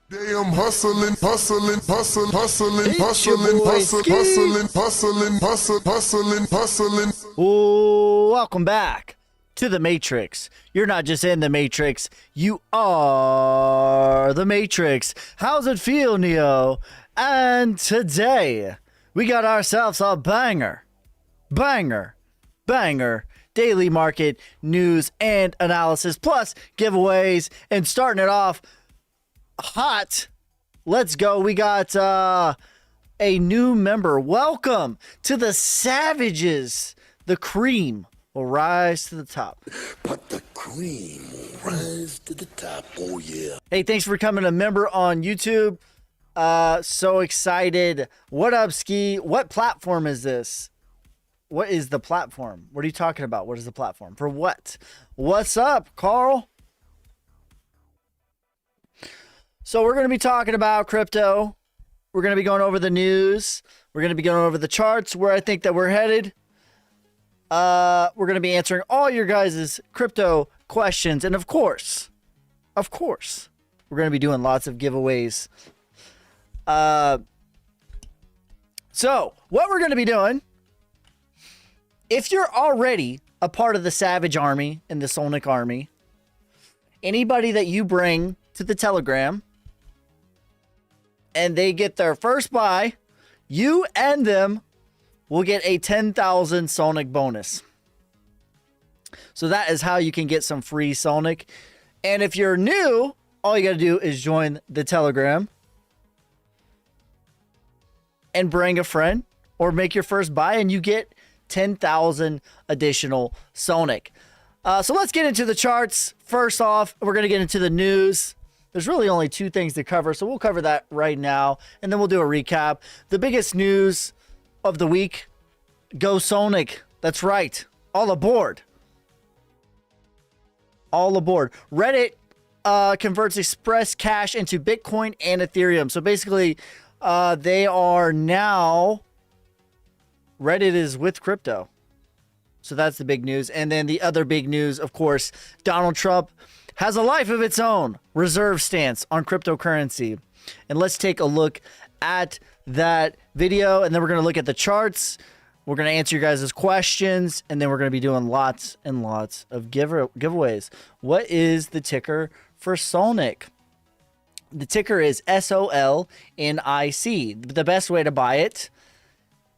Damn hustling, hustling, hustling, hustling, It's your hustling, boy hustling, Ski. hustling, hustling, hustling, hustling. Welcome back to the Matrix. You're not just in the Matrix, you are the Matrix. How's it feel, Neo? And today, we got ourselves a banger daily market news and analysis, plus giveaways, and starting it off hot. Let's go. We got a new member. Welcome to the Savages. The cream will rise to the top. But the cream will rise to the top. Oh, yeah. Hey, thanks for becoming a member on YouTube. So excited. What up, Ski? What platform is this? What is the platform? What are you talking about? What is the platform? For what? What's up, Carl? So we're going to be talking about crypto. We're going to be going over the news. We're going to be going over the charts, where I think that we're headed. We're going to be answering all your guys' crypto questions. And of course, we're going to be doing lots of giveaways. So what we're going to be doing, if you're already a part of the Savage Army and the Solnic Army, anybody that you bring to the Telegram and they get their first buy, you and them will get a 10,000 Solnic bonus. So that is how you can get some free Solnic. And if you're new, all you got to do is join the Telegram and bring a friend or make your first buy and you get 10,000 additional Solnic. So let's get into the charts. First off, we're going to get into the news. There's really only two things to cover, so we'll cover that right now, and then we'll do a recap. The biggest news of the week, go Solnic. That's right. All aboard. All aboard. Reddit converts Express Cash into Bitcoin and Ethereum. So basically, they are now... Reddit is with crypto. So that's the big news. And then the other big news, of course, Donald Trump has a life of its own reserve stance on cryptocurrency. And let's take a look at that video. And then we're going to look at the charts. We're going to answer your guys' questions. And then we're going to be doing lots and lots of giveaways. What is the ticker for Solnic? The ticker is SOLNIC. The best way to buy it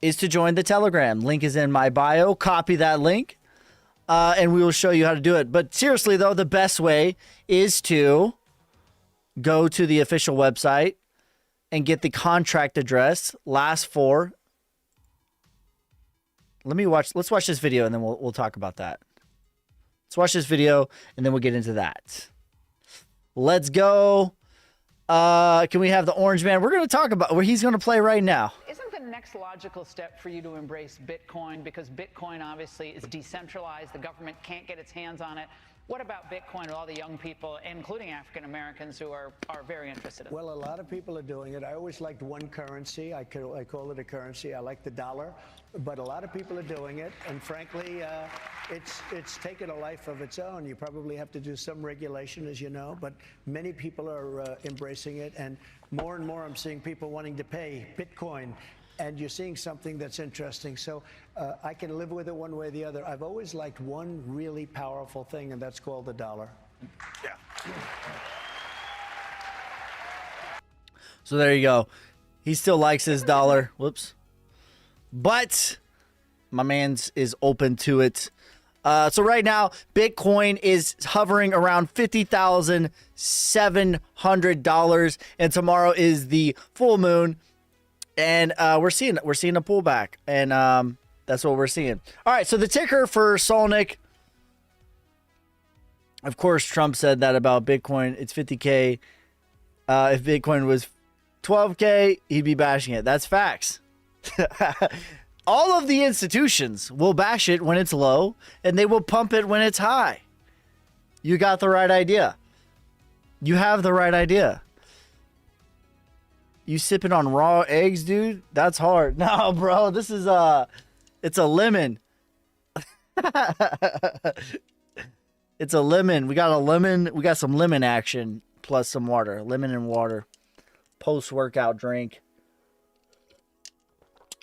is to join the Telegram. Link is in my bio. Copy that link, and we will show you how to do it. But seriously, though, the best way is to go to the official website and get the contract address, last four. Let's watch this video, and then we'll talk about that. Let's watch this video, and then we'll get into that. Let's go. Can we have the orange man? We're going to talk about where he's going to play right now. Isn't the next logical step for you to embrace Bitcoin? Because Bitcoin obviously is decentralized. The government can't get its hands on it. What about Bitcoin with all the young people, including African Americans, who are very interested in it? Well, a lot of people are doing it. I always liked one currency. I call it a currency. I like the dollar. But a lot of people are doing it. And frankly, it's taken a life of its own. You probably have to do some regulation, as you know. But many people are embracing it. And more I'm seeing people wanting to pay Bitcoin. And you're seeing something that's interesting. So I can live with it one way or the other. I've always liked one really powerful thing, and that's called the dollar. Yeah. So there you go. He still likes his dollar. Whoops. But my man's is open to it. So right now, Bitcoin is hovering around $50,700, and tomorrow is the full moon. And we're seeing a pullback, and that's what we're seeing. All right, so the ticker for Solnic. Of course, Trump said that about Bitcoin. It's 50K. If Bitcoin was 12K, he'd be bashing it. That's facts. All of the institutions will bash it when it's low, and they will pump it when it's high. You got the right idea. You have the right idea. You sipping on raw eggs, dude? That's hard. No, bro, this is it's a lemon. It's a lemon. We got a lemon. We got some lemon action plus some water. Lemon and water. post-workout drink.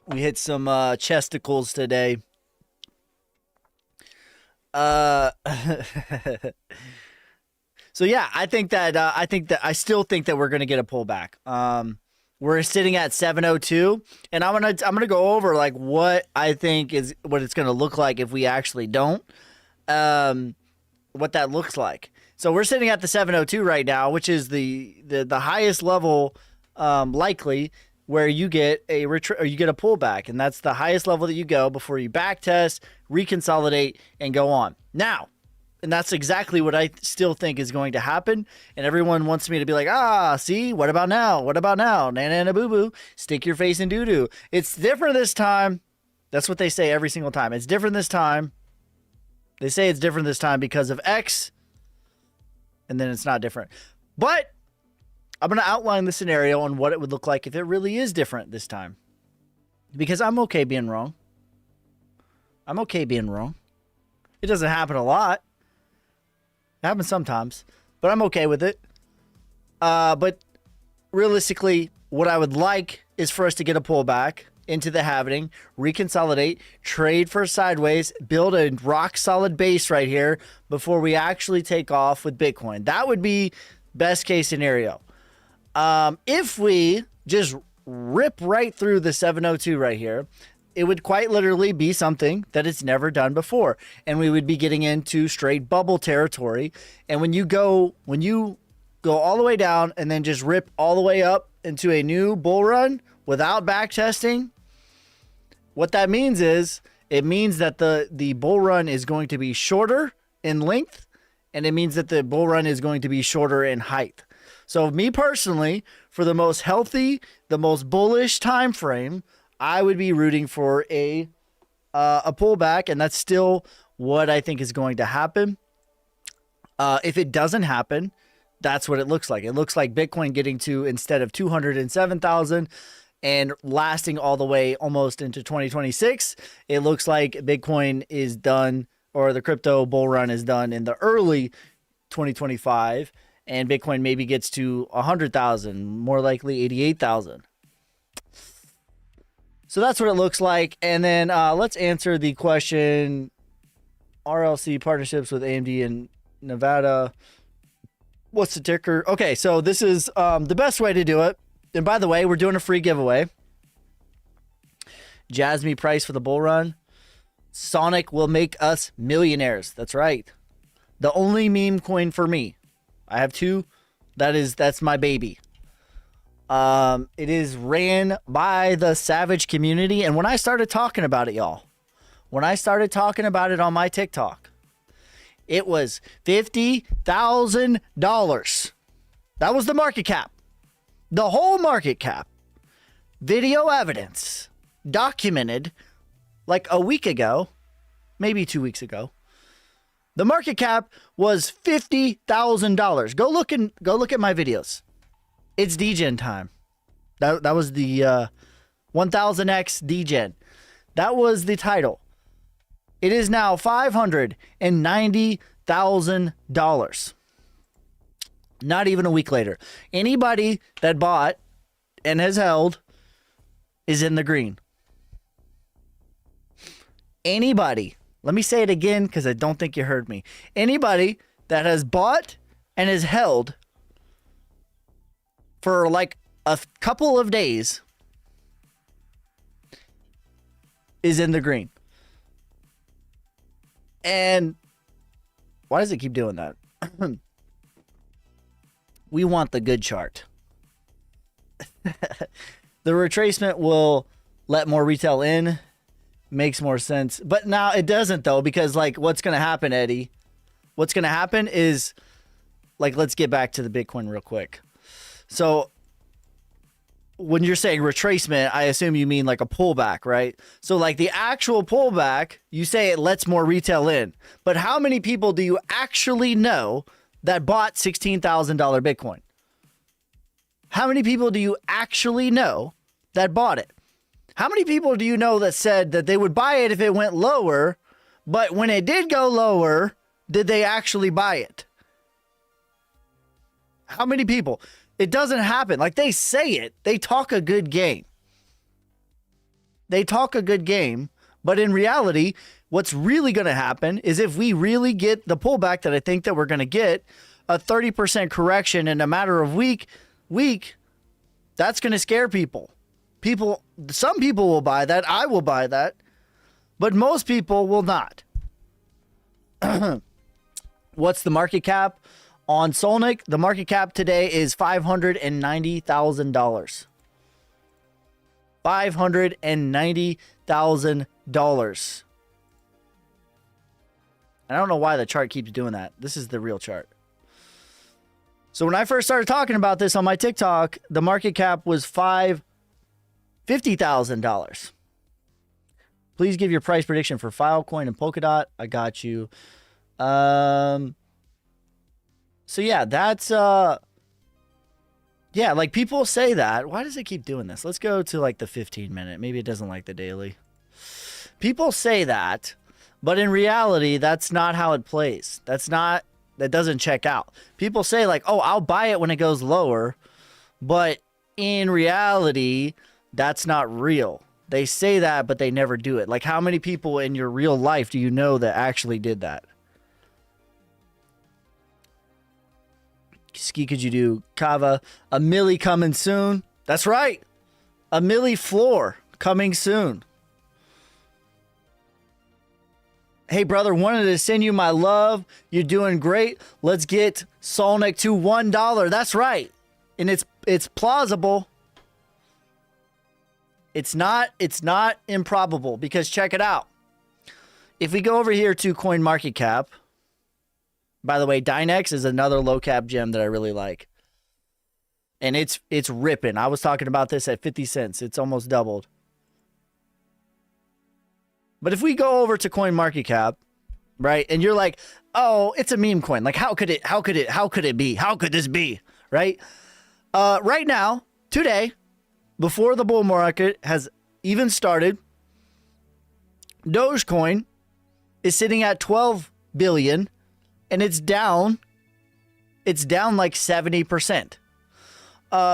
We hit some chesticles today. So yeah, I think that I still think that we're gonna get a pullback. We're sitting at 702, and I'm gonna go over like what I think is what it's gonna look like if we actually don't. What that looks like. So we're sitting at the 702 right now, which is the highest level likely where you get a you get a pullback, and that's the highest level that you go before you back test, reconsolidate, and go on. Now, and that's exactly what I still think is going to happen. And everyone wants me to be like, see, what about now? What about now? Nana boo boo, stick your face in doo doo. It's different this time. That's what they say every single time. It's different this time. They say it's different this time because of X, and then it's not different. But I'm going to outline the scenario on what it would look like if it really is different this time. Because I'm okay being wrong. I'm okay being wrong. It doesn't happen a lot. It happens sometimes, but I'm okay with it. But realistically, what I would like is for us to get a pullback into the halving, reconsolidate, trade for sideways, build a rock solid base right here before we actually take off with Bitcoin. That would be best case scenario. If we just rip right through the 702 right here, it would quite literally be something that it's never done before. And we would be getting into straight bubble territory. And when you go all the way down and then just rip all the way up into a new bull run without back testing, what that means is it means that the bull run is going to be shorter in length, and it means that the bull run is going to be shorter in height. So me personally, for the most healthy, the most bullish time frame, I would be rooting for a pullback, and that's still what I think is going to happen. If it doesn't happen, that's what it looks like. It looks like Bitcoin getting to, instead of 207,000 and lasting all the way almost into 2026, it looks like Bitcoin is done, or the crypto bull run is done in the early 2025, and Bitcoin maybe gets to 100,000, more likely 88,000. So that's what it looks like. And then let's answer the question, RLC partnerships with AMD and Nevada. What's the ticker? Okay, so this is the best way to do it. And by the way, we're doing a free giveaway. Jasmy price for the bull run. Sonic will make us millionaires. That's right. The only meme coin for me. I have two. That's my baby. It is ran by the Savage community. And when I started talking about it, y'all, when I started talking about it on my TikTok, it was $50,000. That was the market cap. The whole market cap. Video evidence. Documented like a week ago, maybe 2 weeks ago. The market cap was $50,000. Go look at my videos. It's degen time. That was the 1000x degen. That was the title. It is now $590,000. Not even a week later. Anybody that bought and has held is in the green. Anybody, let me say it again because I don't think you heard me. Anybody that has bought and has held for like a couple of days is in the green. And why does it keep doing that? We want the good chart. The retracement will let more retail in. Makes more sense. But now it doesn't, though, because like what's going to happen, Eddie? What's going to happen is, like, let's get back to the Bitcoin real quick. So when you're saying retracement, I assume you mean like a pullback, right? So like the actual pullback, you say it lets more retail in. But how many people do you actually know that bought $16,000 Bitcoin? How many people do you actually know that bought it? How many people do you know that said that they would buy it if it went lower, but when it did go lower, did they actually buy it? How many people? It doesn't happen. Like, they say it. They talk a good game. They talk a good game. But in reality, what's really going to happen is if we really get the pullback that I think that we're going to get, a 30% correction in a matter of week, that's going to scare people. Some people will buy that. I will buy that. But most people will not. What's the market cap on Solnic? The market cap today is $590,000. $590,000. I don't know why the chart keeps doing that. This is the real chart. So when I first started talking about this on my TikTok, the market cap was $50,000. Please give your price prediction for Filecoin and Polkadot. I got you. So yeah, that's yeah, like people say that. Why does it keep doing this? Let's go to like the 15-minute. Maybe it doesn't like the daily. People say that, but in reality, that's not how it plays. That doesn't check out. People say like, oh, I'll buy it when it goes lower, but in reality, that's not real. They say that, but they never do it. Like, how many people in your real life do you know that actually did that? Ski, could you do Kava? A milli coming soon. That's right. A milli floor coming soon. Hey, brother, wanted to send you my love. You're doing great. Let's get Solnic to $1. That's right. And it's plausible. It's not improbable, because check it out. If we go over here to CoinMarketCap, by the way, Dynex is another low cap gem that I really like. And it's ripping. I was talking about this at 50 cents. It's almost doubled. But if we go over to CoinMarketCap, right? And you're like, "Oh, it's a meme coin. Like, how could it be? How could this be?" Right? Right now, today, before the bull market has even started, Dogecoin is sitting at 12 billion, and it's down like 70%.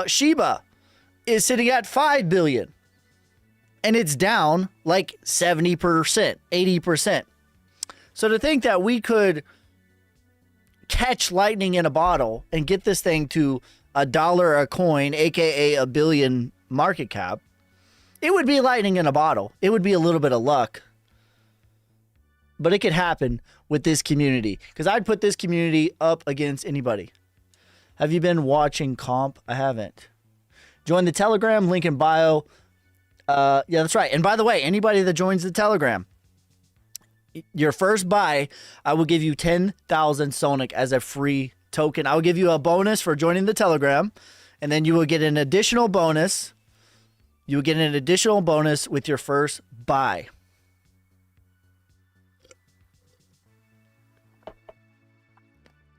Shiba is sitting at 5 billion, and it's down like 70%, 80%. So to think that we could catch lightning in a bottle and get this thing to $1 a coin, aka a billion market cap, it would be lightning in a bottle. It would be a little bit of luck. But it could happen with this community, because I'd put this community up against anybody. Have you been watching Comp? I haven't. Join the Telegram, link in bio. Yeah, that's right. And by the way, anybody that joins the Telegram, your first buy, I will give you 10,000 Solnic as a free token. I will give you a bonus for joining the Telegram, and then you will get an additional bonus. You will get an additional bonus with your first buy.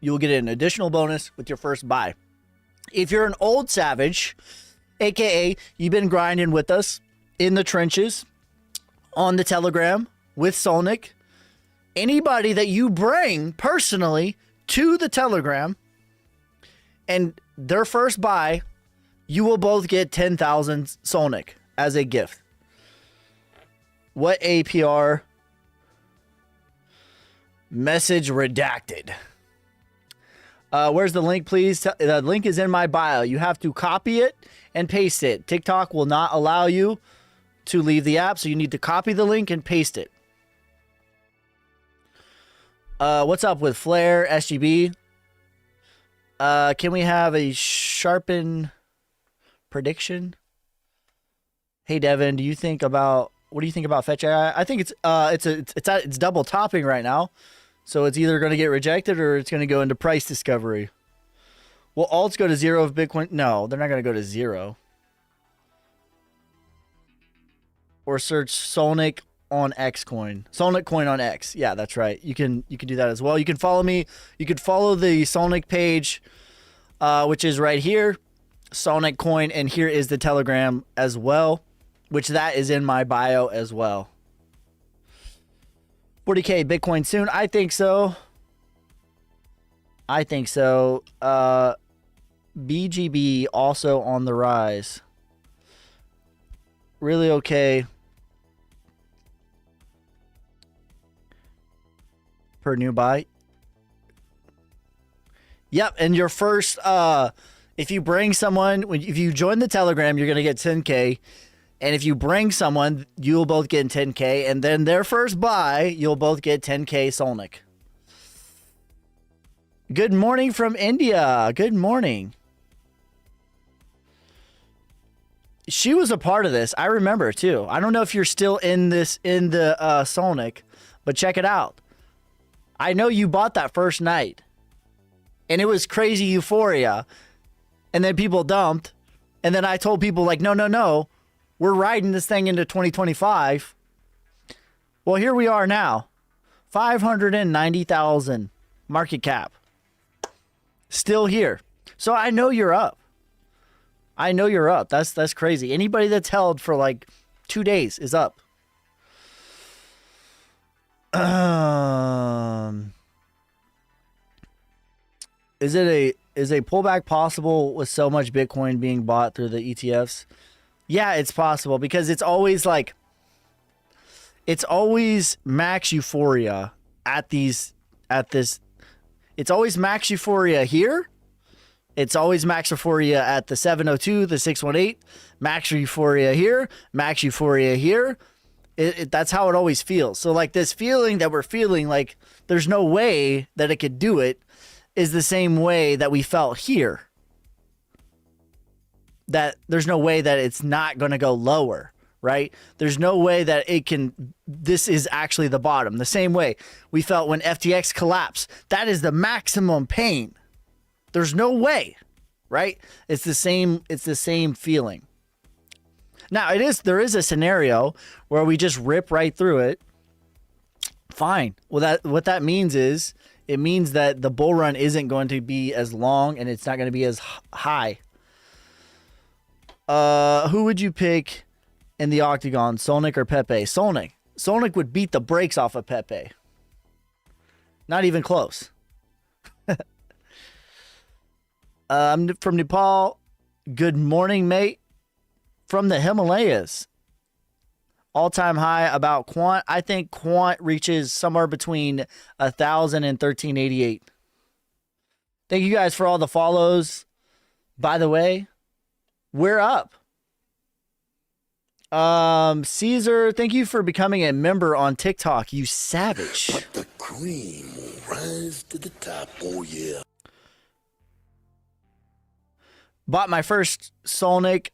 You will get an additional bonus with your first buy. If you're an old savage, aka you've been grinding with us in the trenches on the Telegram with Solnic, anybody that you bring personally to the Telegram and their first buy, you will both get 10,000 Solnic as a gift. What APR? Message redacted. Where's the link, please? The link is in my bio. You have to copy it and paste it. TikTok will not allow you to leave the app, so you need to copy the link and paste it. What's up with Flare, SGB? Can we have a sharpen prediction? Hey, Devin, what do you think about Fetch AI? I think it's double topping right now. So it's either going to get rejected or it's going to go into price discovery. Will alts go to zero if Bitcoin? No, they're not going to go to zero. Or search Solnic on Xcoin. Solnic coin on X. Yeah, that's right. You can do that as well. You can follow me. You could follow the Solnic page, which is right here, Solnic coin, and here is the Telegram as well, which that is in my bio as well. 40K Bitcoin soon. I think so. BGB also on the rise. Really okay. Per new buy. Yep, and your first if you bring someone, if you join the Telegram, you're going to get 10K. And if you bring someone, you'll both get 10K. And then their first buy, you'll both get 10K Solnick. Good morning from India. Good morning. She was a part of this. I remember too. I don't know if you're still in the Solnick, but check it out. I know you bought that first night. And it was crazy euphoria. And then people dumped. And then I told people like, no. We're riding this thing into 2025. Well, here we are now. 590,000 market cap. Still here. So I know you're up. I know you're up. That's crazy. Anybody that's held for like 2 days is up. Is a pullback possible with so much Bitcoin being bought through the ETFs? Yeah, it's possible because it's always max euphoria at this. It's always max euphoria here. It's always max euphoria at the 702, the 618, max euphoria here, max euphoria here. That's how it always feels. So like this feeling that we're feeling like there's no way that it could do it is the same way that we felt here. That there's no way that it's not going to go lower, right? There's no way that it can, this is actually the bottom. The same way we felt when FTX collapsed. That is the maximum pain. There's no way, right? It's the same feeling. Now there is a scenario where we just rip right through it. Fine. Well, what that means is it means that the bull run isn't going to be as long and it's not going to be as high. Who would you pick in the octagon, Solnick or Pepe? Solnick. Solnick would beat the brakes off of Pepe. Not even close. I'm from Nepal. Good morning, mate. From the Himalayas. All-time high about Quant. I think Quant reaches somewhere between 1,000 and 1388. Thank you guys for all the follows. By the way, we're up. Caesar, thank you for becoming a member on TikTok, you savage. But the cream will rise to the top, oh yeah. Bought my first Solnick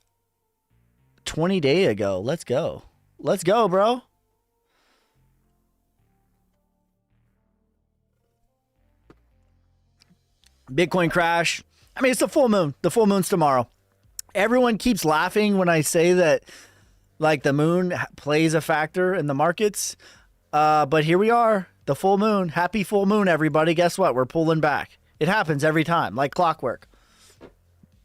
20 days ago. Let's go. Let's go, bro. Bitcoin crash. I mean, it's the full moon. The full moon's tomorrow. Everyone keeps laughing when I say that, like, the moon plays a factor in the markets. But here we are. The full moon. Happy full moon, everybody. Guess what? We're pulling back. It happens every time, like clockwork.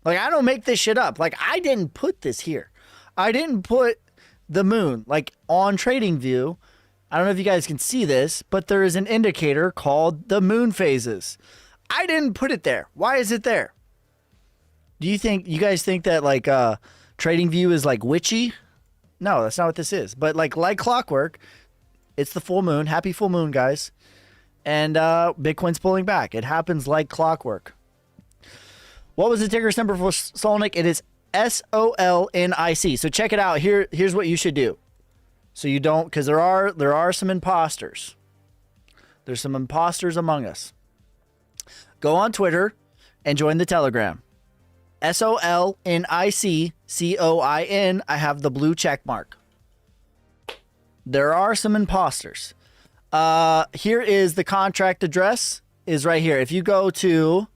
Like, I don't make this shit up. Like, I didn't put this here. I didn't put the moon, like, on TradingView. I don't know if you guys can see this, but there is an indicator called the moon phases. I didn't put it there. Why is it there? Do you guys think that, like, TradingView is, like, witchy? No, that's not what this is. But, like clockwork, it's the full moon. Happy full moon, guys. And Bitcoin's pulling back. It happens like clockwork. What was the ticker symbol for Solnick? It is SOLNIC. So check it out. Here's what you should do. So you don't, because there are some imposters. There's some imposters among us. Go on Twitter and join the Telegram. SOLNICCOIN. I have the blue check mark. There are some imposters. Here is the contract address. Is right here. If you go to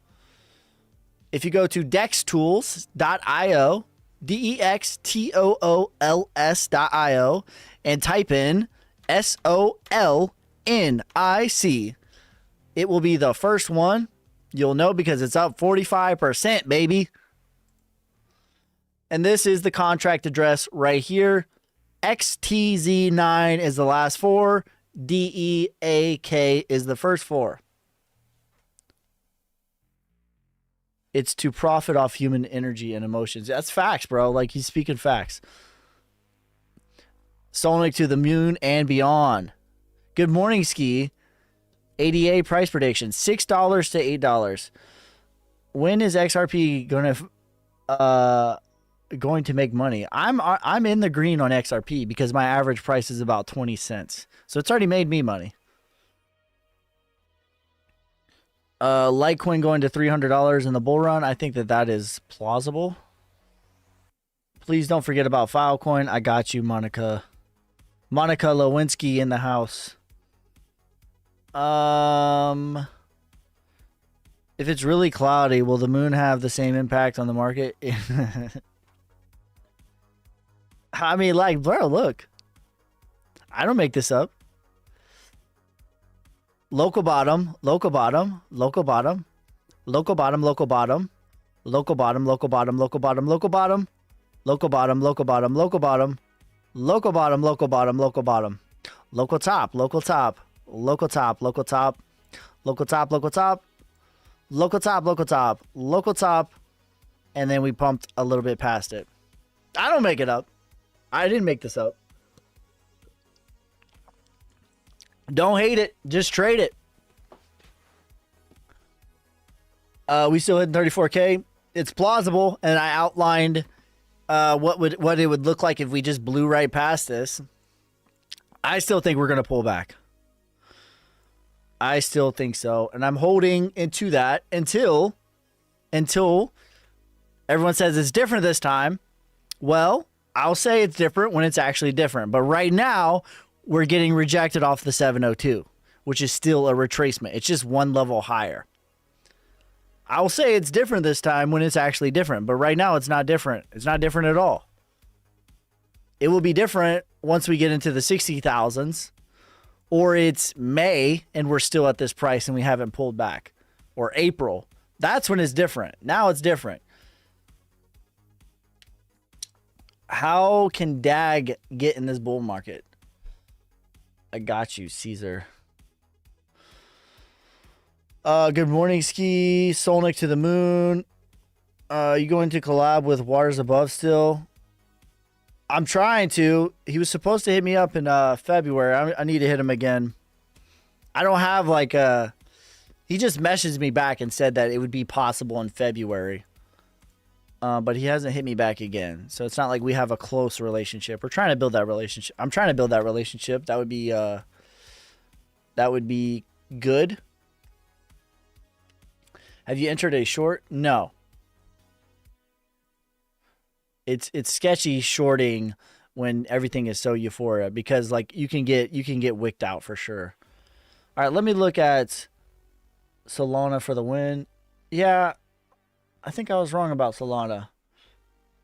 dextools.io, DEXTOOLS.io, and type in SOLNIC, it will be the first one. You'll know because it's up 45%, baby. And this is the contract address right here. XTZ9 is the last four. DEAK is the first four. It's to profit off human energy and emotions. That's facts, bro. Like, he's speaking facts. Sonic to the moon and beyond. Good morning, Ski. ADA price prediction, $6 to $8. When is XRP going to make money? I'm in the green on XRP because my average price is about 20 cents. So it's already made me money. Litecoin going to $300 in the bull run. I think that is plausible. Please don't forget about Filecoin. I got you, Monica. Monica Lewinsky in the house. If it's really cloudy, will the moon have the same impact on the market? I mean, like, bro, look. I don't make this up. Local bottom, local bottom, local bottom, local bottom, local bottom, local bottom, local bottom, local bottom, local bottom, local bottom, local bottom, local bottom, local bottom, local bottom, local bottom, local top, local top, local top, local top, local top, local top, local top, local top, local top, and then we pumped a little bit past it. I don't make it up. I didn't make this up. Don't hate it. Just trade it. We still hit 34K. It's plausible, and I outlined what it would look like if we just blew right past this. I still think we're going to pull back. I still think so, and I'm holding into that until everyone says it's different this time. Well, I'll say it's different when it's actually different. But right now, we're getting rejected off the 702, which is still a retracement. It's just one level higher. I'll say it's different this time when it's actually different. But right now, it's not different. It's not different at all. It will be different once we get into the 60,000s. Or it's May and we're still at this price and we haven't pulled back. Or April. That's when it's different. Now it's different. How can DAG get in this bull market? I got you, Caesar. Good morning, Ski. Solnick to the moon. You going to collab with Waters Above still? I'm trying to. He was supposed to hit me up in February. I need to hit him again. I don't have like a... He just messaged me back and said that it would be possible in February. But he hasn't hit me back again. So it's not like we have a close relationship. We're trying to build that relationship. I'm trying to build that relationship. That would be good. Have you entered a short? No. It's sketchy shorting when everything is so euphoria because like you can get wicked out for sure. All right, let me look at Solana for the win. Yeah, I think I was wrong about Solana.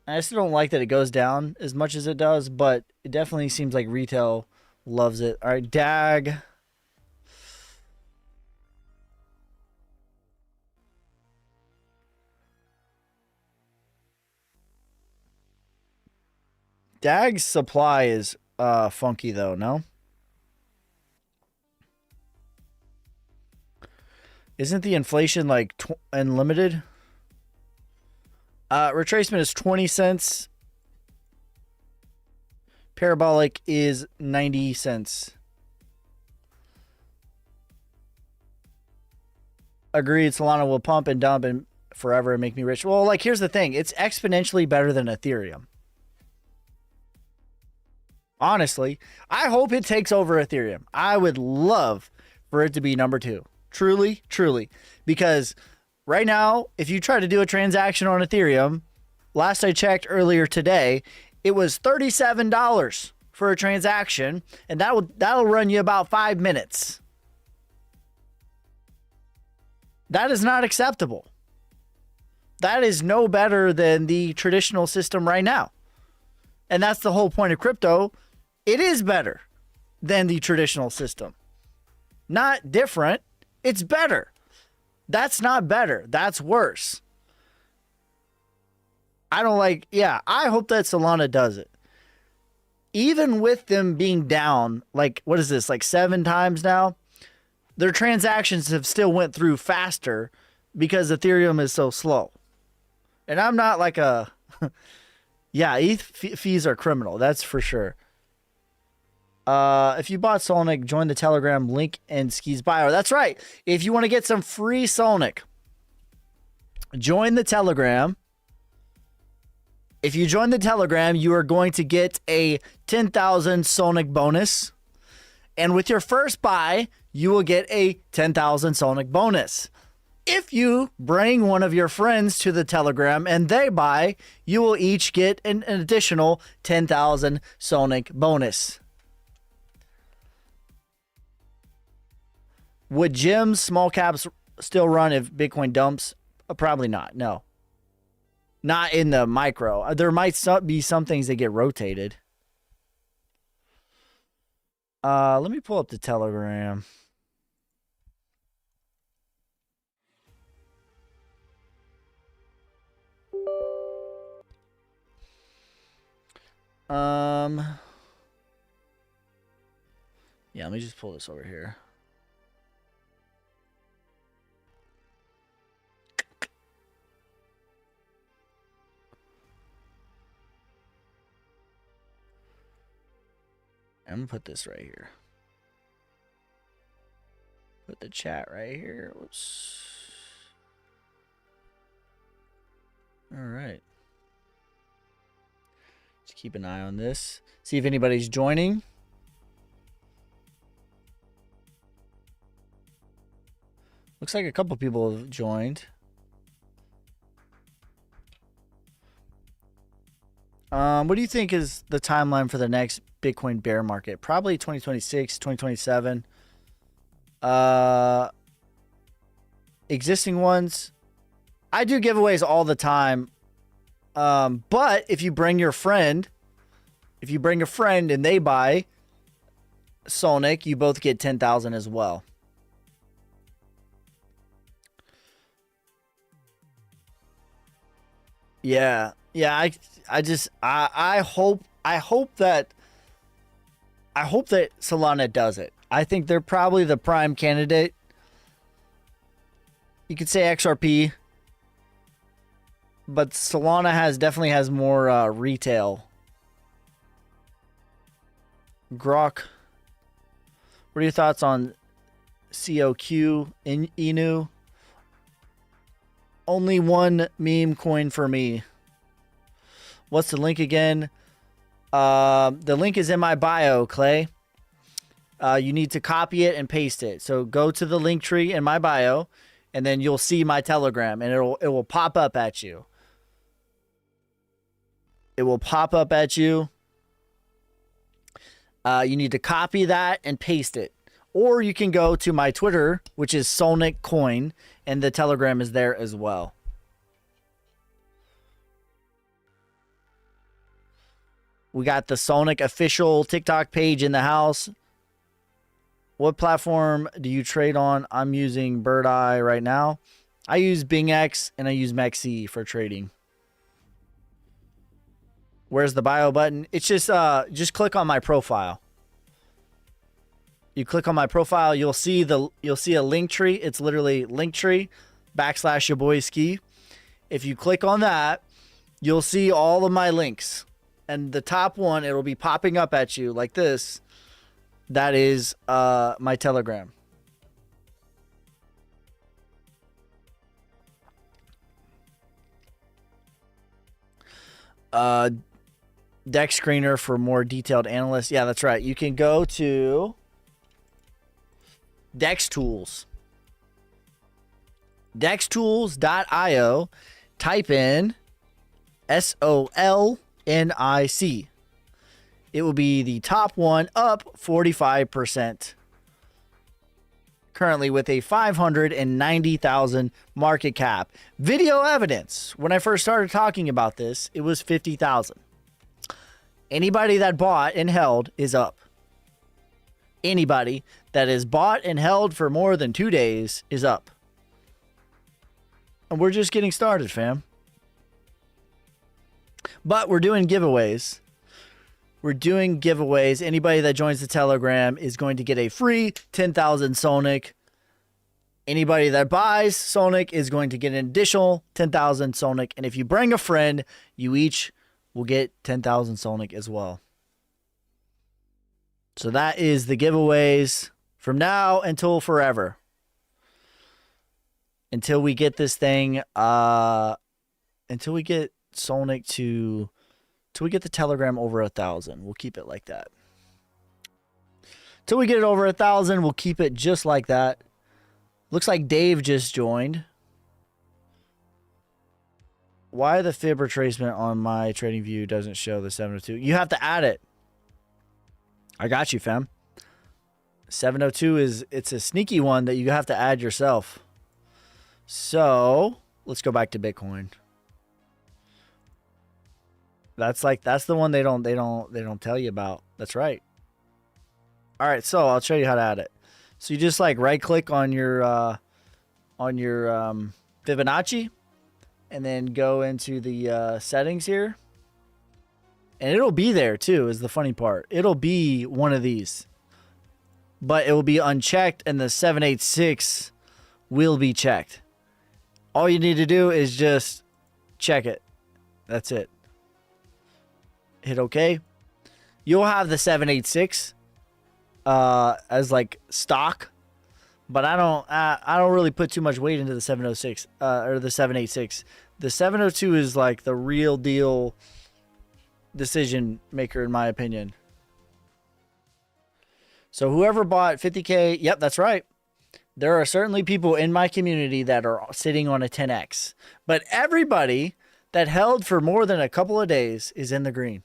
I still don't like that it goes down as much as it does, but it definitely seems like retail loves it. All right, DAG. DAG's supply is funky though, no? Isn't the inflation like unlimited? Retracement is 20 cents. Parabolic is 90 cents. Agreed, Solana will pump and dump and forever and make me rich. Well, like here's the thing. It's exponentially better than Ethereum. Honestly, I hope it takes over Ethereum. I would love for it to be number 2. Truly, truly. Because right now, if you try to do a transaction on Ethereum, last I checked earlier today, it was $37 for a transaction, and that'll run you about 5 minutes. That is not acceptable. That is no better than the traditional system right now. And that's the whole point of crypto. It is better than the traditional system. Not different. It's better. That's not better. That's worse. I hope that Solana does it. Even with them being down, like, what is this, like 7 times now? Their transactions have still went through faster because Ethereum is so slow. And I'm not like a... yeah, ETH fees are criminal. That's for sure. If you bought Solnic, join the Telegram link in Ski's bio. That's right. If you want to get some free Solnic, join the Telegram. If you join the Telegram, you are going to get a 10,000 Solnic bonus. And with your first buy, you will get a 10,000 Solnic bonus. If you bring one of your friends to the Telegram and they buy, you will each get an additional 10,000 Solnic bonus. Would gems, small caps still run if Bitcoin dumps? Probably not. No. Not in the micro. There might be some things that get rotated. Let me pull up the Telegram. Yeah, let me just pull this over here. I'm gonna put this right here. Put the chat right here. Whoops. All right. Just keep an eye on this. See if anybody's joining. Looks like a couple people have joined. What do you think is the timeline for the next Bitcoin bear market? Probably 2026, 2027. Existing ones. I do giveaways all the time. But if you bring your friend, if you bring a friend and they buy Solnic, you both get 10,000 as well. Yeah. Yeah, I hope that Solana does it. I think they're probably the prime candidate. You could say XRP, but Solana definitely has more retail. Grok, what are your thoughts on COQ in Inu? Only one meme coin for me. What's the link again? The link is in my bio, Clay. You need to copy it and paste it. So go to the link tree in my bio, and then you'll see my Telegram, and it will pop up at you. It will pop up at you. You need to copy that and paste it. Or you can go to my Twitter, which is Solnic Coin, and the Telegram is there as well. We got the Solnic official TikTok page in the house. What platform do you trade on? I'm using Bird Eye right now. I use BingX and I use Maxi for trading. Where's the bio button? It's just click on my profile. You click on my profile, you'll see a link tree. It's literally Linktree / your boy Ski. If you click on that, you'll see all of my links. And the top one, it'll be popping up at you like this. That is my Telegram. Dex Screener for more detailed analysts. Yeah, that's right. You can go to Dex Tools. DexTools.io. Type in SOLNIC. It will be the top one, up 45%. Currently with a 590,000 market cap. Video evidence. When I first started talking about this, it was 50,000. Anybody that bought and held is up. Anybody that is bought and held for more than 2 days is up. And we're just getting started, fam. But we're doing giveaways. Anybody that joins the Telegram is going to get a free 10,000 Solnic. Anybody that buys Solnic is going to get an additional 10,000 Solnic. And if you bring a friend, you each will get 10,000 Solnic as well. So that is the giveaways from now until forever. Until we get this thing, until we get Solnic till we get the Telegram over 1,000. We'll keep it like that. Till we get it over 1,000, we'll keep it just like that. Looks like Dave just joined. Why the fib retracement on my trading view doesn't show the 702? You have to add it. I got you, fam. 702 it's a sneaky one that you have to add yourself. So let's go back to Bitcoin. That's the one they don't tell you about. That's right. All right, so I'll show you how to add it. So you just like right click on your Fibonacci, and then go into the settings here, and it'll be there too. Is the funny part? It'll be one of these, but it will be unchecked, and the 786 will be checked. All you need to do is just check it. That's it. Hit OK. You'll have the 786 as like stock, but I don't really put too much weight into the 706 or the 786. The 702 is like the real deal decision maker in my opinion. So whoever bought 50K, yep, that's right. There are certainly people in my community that are sitting on a 10x, but everybody that held for more than a couple of days is in the green.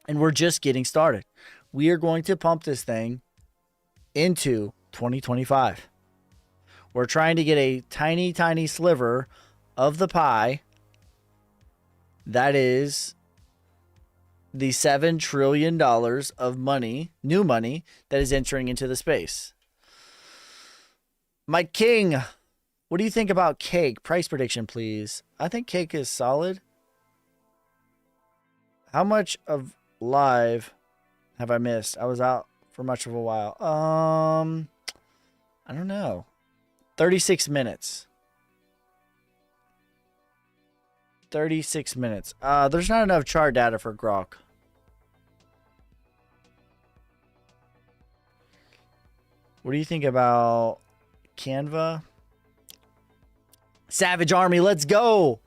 And we're just getting started. We are going to pump this thing into 2025. We're trying to get a tiny, tiny sliver of the pie. That is the $7 trillion of money, new money, that is entering into the space. Mike King, what do you think about Cake? Price prediction, please. I think Cake is solid. How much of live have I missed? I was out for much of a while. I don't know. 36 minutes. 36 minutes. There's not enough chart data for Grok. What do you think about Canva? Savage Army, let's go.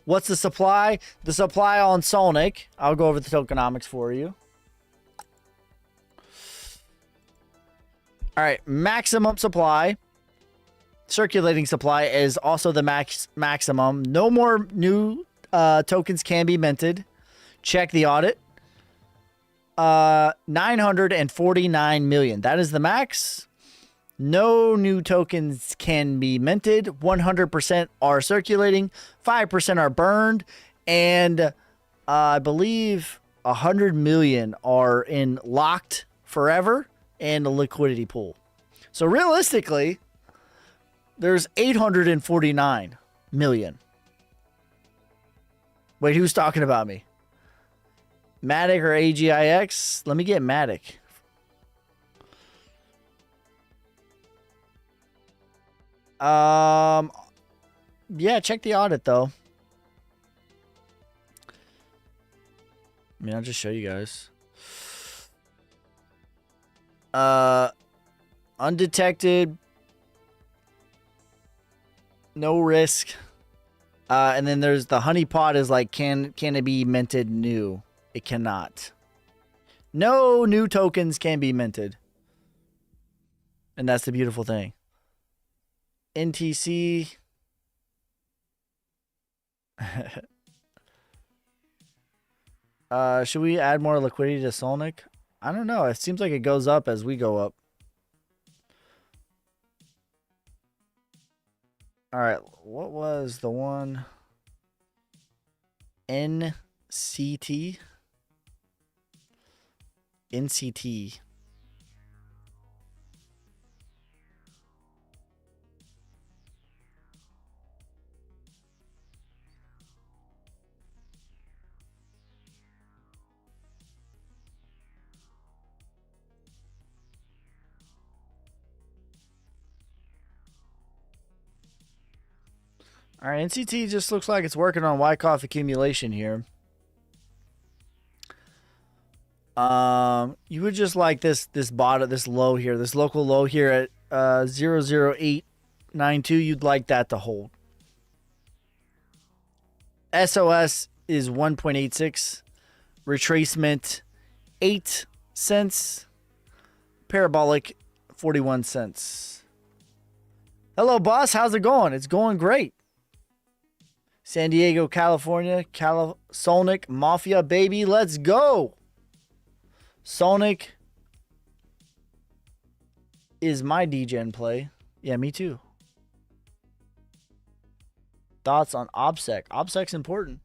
What's the supply? The supply on Solnic. I'll go over the tokenomics for you. All right, maximum supply. Circulating supply is also the maximum. No more new tokens can be minted. Check the audit. 949 million. That is the max. No new tokens can be minted. 100% are circulating. 5% are burned. And I believe 100 million are in locked forever and a liquidity pool. So realistically, there's 849 million. Wait, who's talking about me? Matic or AGIX? Let me get Matic. Yeah, check the audit though. I mean, I'll just show you guys. Undetected. No risk. And then there's the honeypot is like, can it be minted new? It cannot. No new tokens can be minted. And that's the beautiful thing. NTC. Should we add more liquidity to Solnic? I don't know. It seems like it goes up as we go up. All right. What was the one? NCT. NCT. All right, NCT just looks like it's working on Wyckoff accumulation here. You would just like this bottom, this low here, this local low here at 00892. You'd like that to hold. SOS is 1.86. Retracement 8 cents. Parabolic 41 cents. Hello, boss. How's it going? It's going great. San Diego, California. Sonic Mafia, baby. Let's go. Sonic is my DGen play. Yeah, me too. Thoughts on OBSEC? OBSEC's important.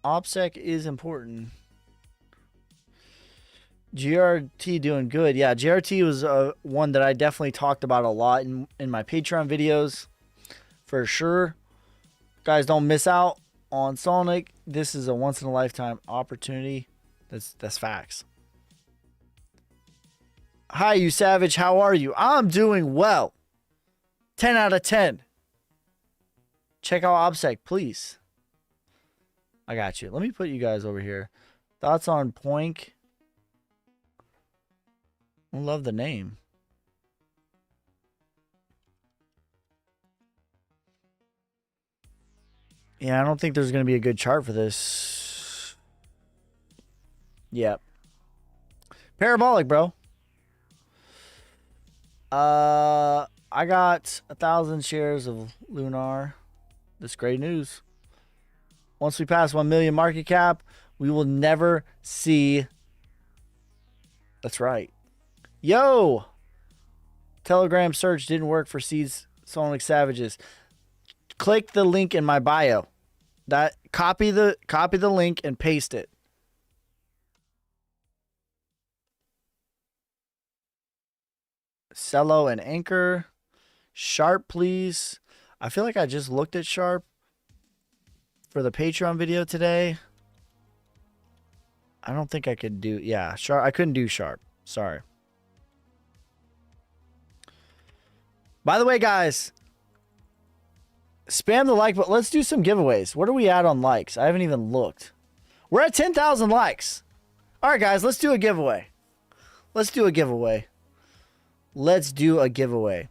OBSEC is important. GRT doing good. Yeah, GRT was one that I definitely talked about a lot in my Patreon videos. For sure. Guys, don't miss out on Sonic. This is a once-in-a-lifetime opportunity. That's facts. Hi, you savage. How are you? I'm doing well. 10 out of 10. Check out OBSEC, please. I got you. Let me put you guys over here. Thoughts on Poink? I love the name. Yeah, I don't think there's going to be a good chart for this. Yep. Parabolic, bro. I got 1,000 shares of Lunar. That's great news. Once we pass 1 million market cap, we will never see. That's right. Yo! Telegram search didn't work for Seeds Sonic Savages. Click the link in my bio. Copy the link and paste it. Cello and Anchor. Sharp, please. I feel like I just looked at Sharp for the Patreon video today. I don't think I could do... Yeah, Sharp. I couldn't do Sharp. Sorry. By the way, guys, spam the like button. Let's do some giveaways. What are we at on likes? I haven't even looked. We're at 10,000 likes. All right, guys, let's do a giveaway. Let's do a giveaway. Let's do a giveaway.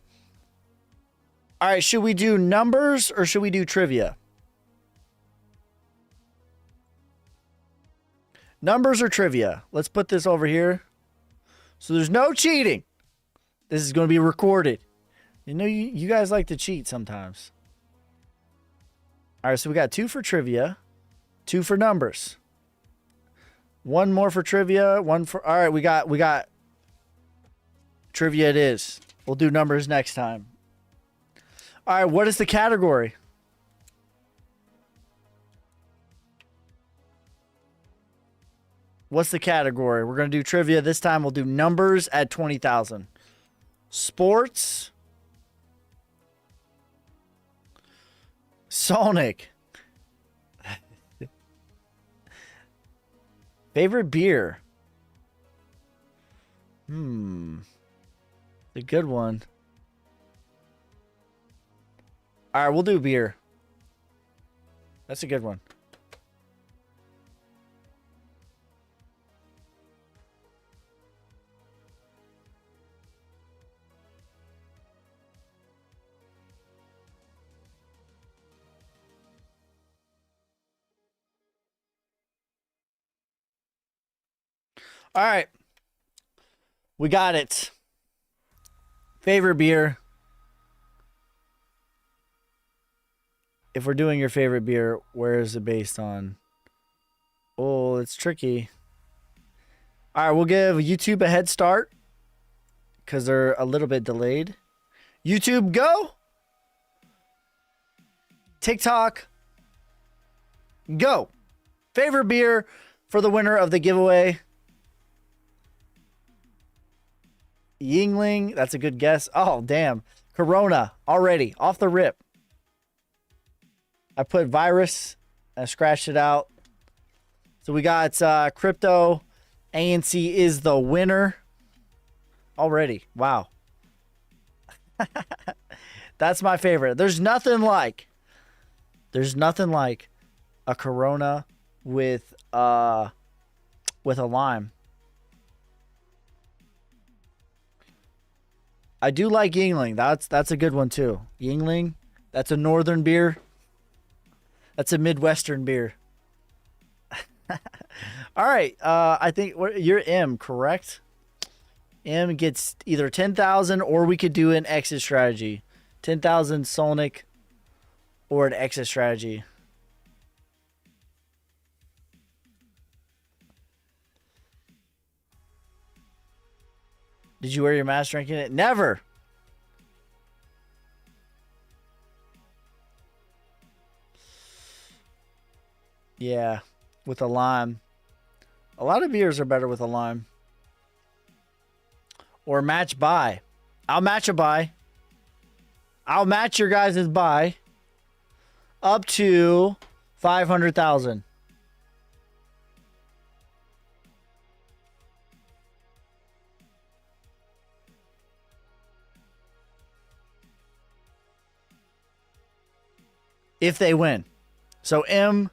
All right, should we do numbers or should we do trivia? Numbers or trivia? Let's put this over here. So there's no cheating. This is going to be recorded. You know, you guys like to cheat sometimes. All right, so we got 2 for trivia, 2 for numbers. 1 more for trivia, 1 for... All right, we got trivia it is. We'll do numbers next time. All right, what is the category? What's the category? We're going to do trivia. This time we'll do numbers at 20,000. Sports. Sonic. Favorite beer. A good one. All right, we'll do beer. That's a good one. All right. We got it. Favorite beer. If we're doing your favorite beer, where is it based on? Oh, it's tricky. All right, we'll give YouTube a head start because they're a little bit delayed. YouTube, go. TikTok, go. Favorite beer for the winner of the giveaway. Yingling, that's a good guess. Oh, damn. Corona, already, off the rip. I put virus. I scratched it out. So we got crypto. ANC is the winner. Already. Wow. That's my favorite. There's nothing like a Corona with a lime. I do like Yingling. That's a good one too. Yingling, that's a northern beer. That's a Midwestern beer. All right. I think you're M, correct? M gets either 10,000 or we could do an exit strategy. 10,000 Solnick or an exit strategy. Did you wear your mask drinking it? Never. Yeah, with a lime. A lot of beers are better with a lime. Or match buy. I'll match a buy. I'll match your guys' buy up to 500,000. If they win. So M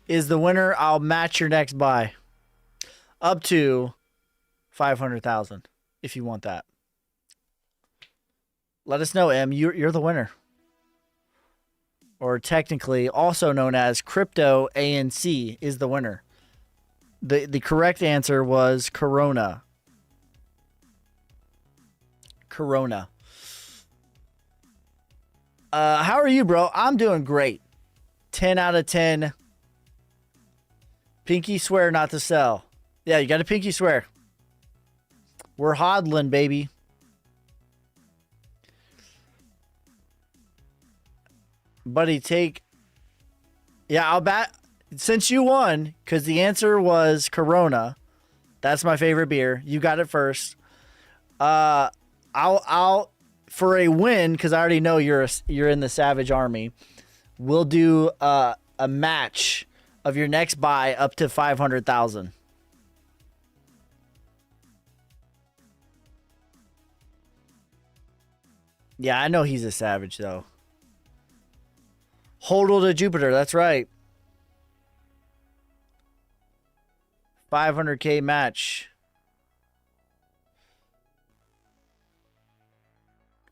is the winner. I'll match your next buy up to 500,000 if you want that. Let us know, M. You're the winner. Or technically also known as Crypto ANC is the winner. The correct answer was Corona. Corona. How are you, bro? I'm doing great. 10 out of 10. Pinky swear not to sell. Yeah, you got to pinky swear. We're hodling, baby. Buddy, take... Yeah, I'll bet... Since you won, because the answer was Corona. That's my favorite beer. You got it first. I'll for a win, because I already know you're in the Savage Army, we'll do a match of your next buy up to 500,000. Yeah, I know he's a savage, though. Hodl to Jupiter, that's right. 500K match.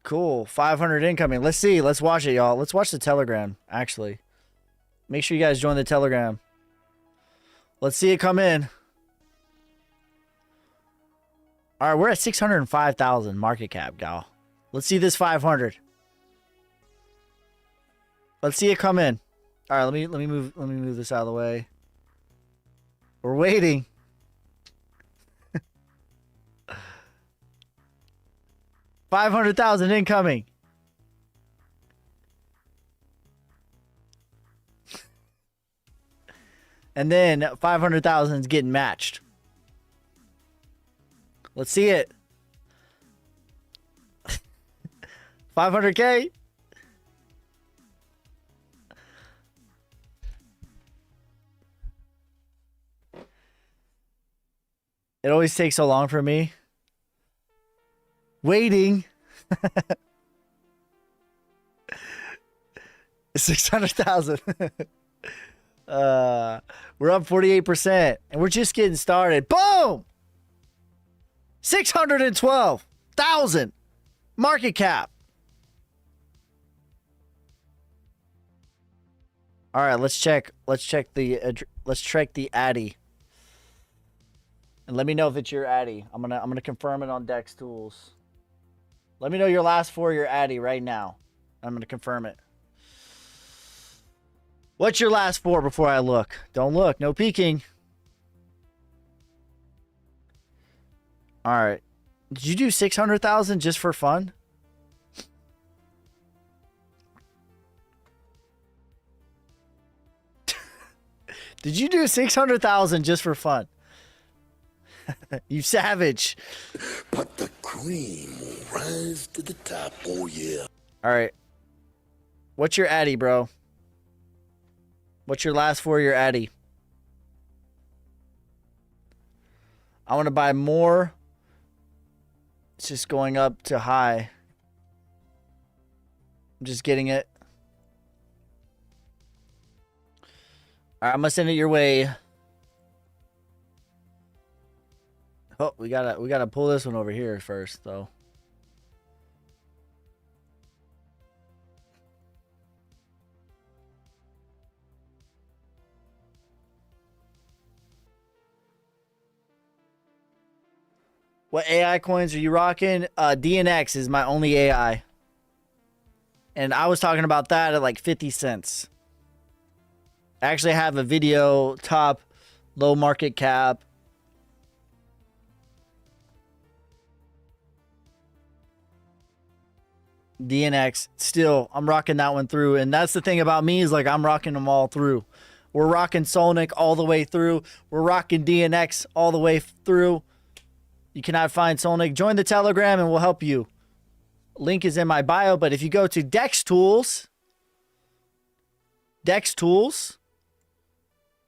Cool. 500 incoming. Let's see. Let's watch it, y'all. Let's watch the Telegram, actually. Make sure you guys join the Telegram. Let's see it come in. All right, we're at 605,000 market cap, gal. Let's see this 500. Let's see it come in. All right, let me move this out of the way. We're waiting. $500,000 incoming. And then 500,000 is getting matched. Let's see it. 500K. It always takes so long for me. Waiting. 600,000. We're up 48%, and we're just getting started. Boom! 612,000 market cap. All right, let's check the Addy. And let me know if it's your Addy. I'm gonna confirm it on Dex Tools. Let me know your last four, your Addy right now. I'm gonna confirm it. What's your last four before I look? Don't look. No peeking. All right. Did you do 600,000 just for fun? Did you do 600,000 just for fun? You savage. But the cream will rise to the top, oh yeah. All right. What's your Addy, bro? What's your last four, your Addy? I want to buy more. It's just going up to high. I'm just getting it. All right, I'm gonna send it your way. Oh, we gotta pull this one over here first, though. What AI coins are you rocking? DNX is my only AI. And I was talking about that at like 50 cents. I actually have a video, top, low market cap. DNX, still, I'm rocking that one through. And that's the thing about me is like I'm rocking them all through. We're rocking Solnic all the way through. We're rocking DNX all the way through. You cannot find Solnic. Join the Telegram and we'll help you. Link is in my bio, but if you go to Dex Tools,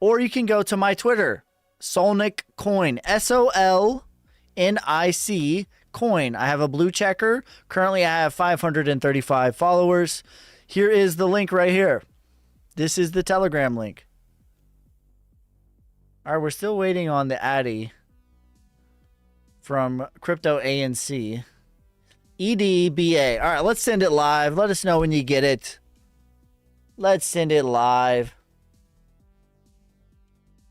or you can go to my Twitter, Solnic Coin, SOLNIC Coin. I have a blue checker. Currently, I have 535 followers. Here is the link right here. This is the Telegram link. All right, we're still waiting on the Addy from Crypto ANC. EDBA. All right, let's send it live. Let us know when you get it. Let's send it live.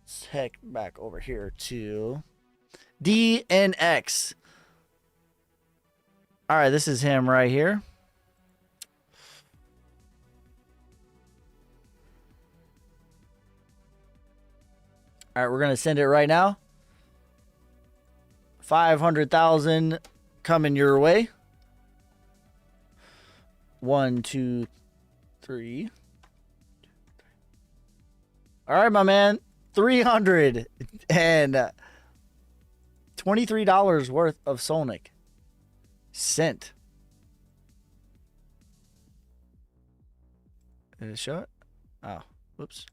Let's head back over here to DNX. All right, this is him right here. All right, we're going to send it right now. 500,000 coming your way. 1, 2, 3. All right, my man. $323 worth of Solnic sent. Did it show it? Oh, whoops.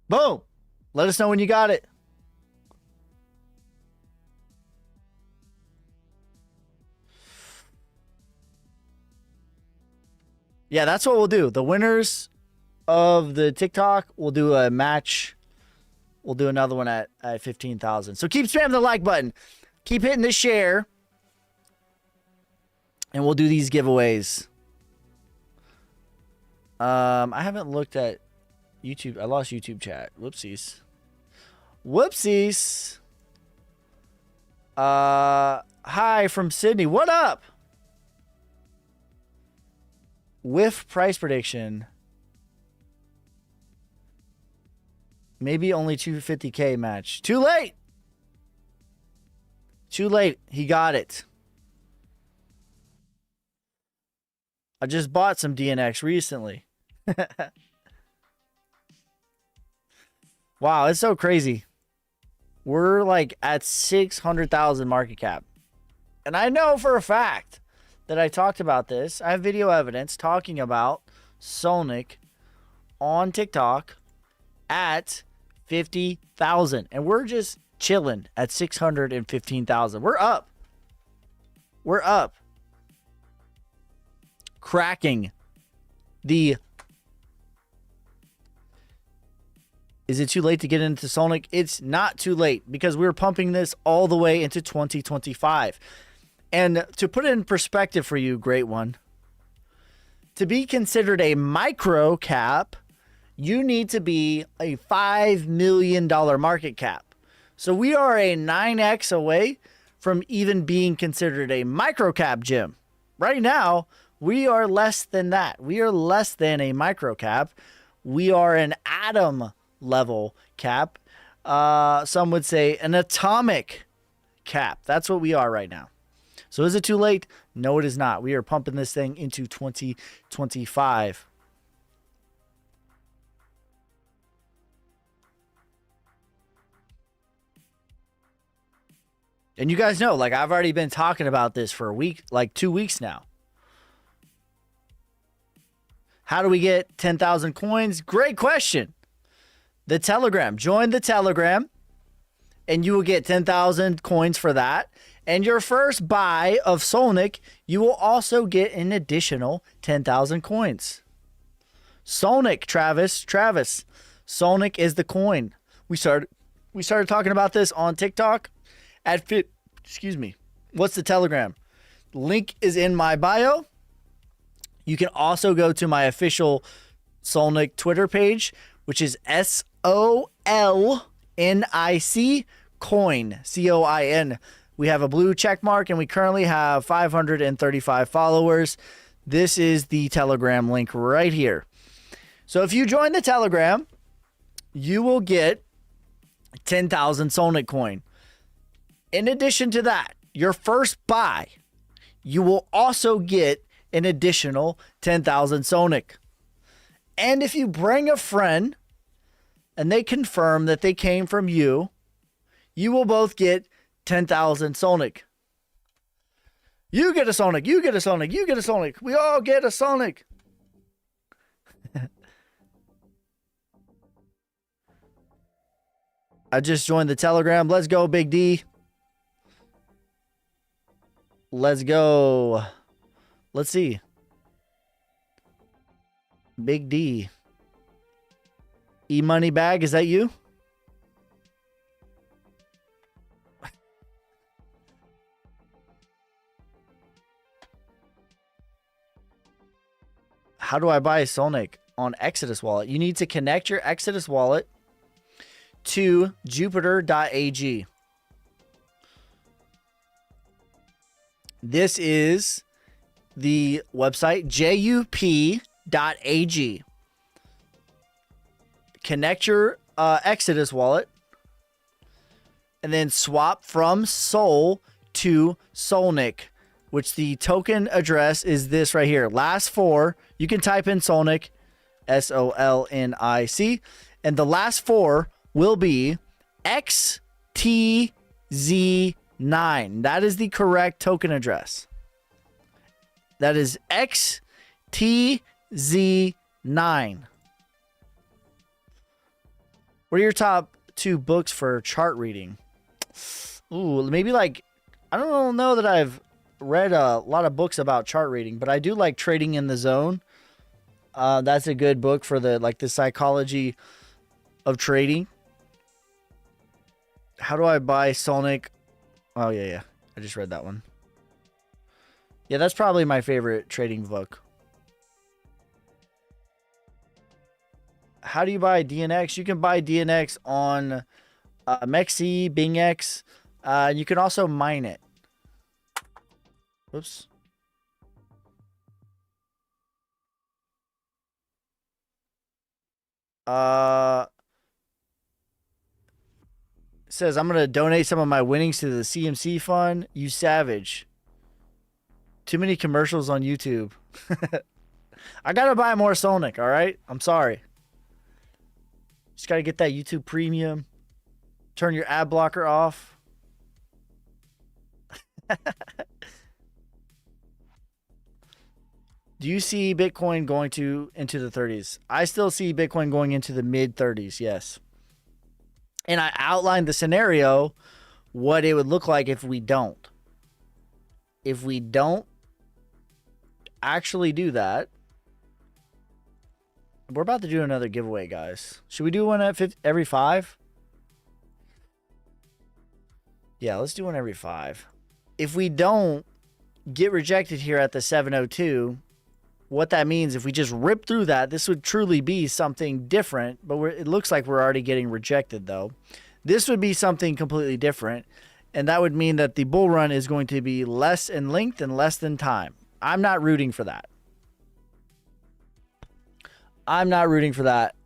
Boom. Let us know when you got it. Yeah, that's what we'll do. The winners of the TikTok, we'll do a match. We'll do another one at 15,000. So keep spamming the like button. Keep hitting the share. And we'll do these giveaways. I haven't looked at YouTube. I lost YouTube chat. Whoopsies. Whoopsies. Hi from Sydney. What up? Whiff price prediction. Maybe only 250K match. Too late. Too late. He got it. I just bought some DNX recently. Wow, it's so crazy. We're like at 600,000 market cap. And I know for a fact that I talked about this. I have video evidence talking about Solnic on TikTok at 50,000. And we're just chilling at 615,000. We're up. We're up. Cracking the... Is it too late to get into Solnic? It's not too late because we're pumping this all the way into 2025. And to put it in perspective for you, great one, to be considered a micro cap, you need to be a $5 million market cap. So we are a 9x away from even being considered a micro cap, Jim. Right now, we are less than that. We are less than a micro cap. We are an atom level cap. Some would say an atomic cap. That's what we are right now. So is it too late? No, it is not. We are pumping this thing into 2025. And you guys know, like, I've already been talking about this for a week, like 2 weeks now. How do we get 10,000 coins? Great question. The Telegram. Join the Telegram, and you will get 10,000 coins for that. And your first buy of Solnic, you will also get an additional 10,000 coins. Solnic, Travis. Solnic is the coin. We started talking about this on TikTok excuse me. What's the Telegram? Link is in my bio. You can also go to my official Solnic Twitter page, which is SOLNIC coin, COIN. We have a blue check mark and we currently have 535 followers. This is the Telegram link right here. So if you join the Telegram, you will get 10,000 Solnic coin. In addition to that, your first buy, you will also get an additional 10,000 Solnic. And if you bring a friend and they confirm that they came from you, you will both get 10,000 Solnic. You get a Solnic, you get a Solnic, you get a Solnic. We all get a Solnic. I just joined the Telegram. Let's go, Big D. Let's go. Let's see. Big D. E-Money Bag, is that you? How do I buy a Solnic on Exodus wallet? You need to connect your Exodus wallet to Jupiter.ag. This is the website, JUP.ag. Connect your Exodus wallet and then swap from Sol to Solnic, which the token address is this right here. Last four, you can type in Solnic, SOLNIC, and the last four will be XTZ9. That is the correct token address. That is XTZ9. What are your top 2 books for chart reading? Ooh, maybe like, I don't know that I've read a lot of books about chart reading, but I do like Trading in the Zone. That's a good book for the psychology of trading. How do I buy Solnic? Oh, yeah. I just read that one. Yeah, that's probably my favorite trading book. How do you buy DNX? You can buy DNX on Mexi, BingX. You can also mine it. Oops. Says, I'm going to donate some of my winnings to the CMC fund. You savage. Too many commercials on YouTube. I got to buy more Solnic, all right? I'm sorry. Just got to get that YouTube premium. Turn your ad blocker off. Do you see Bitcoin going into the 30s? I still see Bitcoin going into the mid 30s, yes. And I outlined the scenario, what it would look like if we don't. If we don't actually do that, we're about to do another giveaway, guys. Should we do one at every 5? Yeah, let's do one every 5. If we don't get rejected here at the 702, what that means, if we just rip through that, this would truly be something different. But it looks like we're already getting rejected, though. This would be something completely different. And that would mean that the bull run is going to be less in length and less than time. I'm not rooting for that. I'm not rooting for that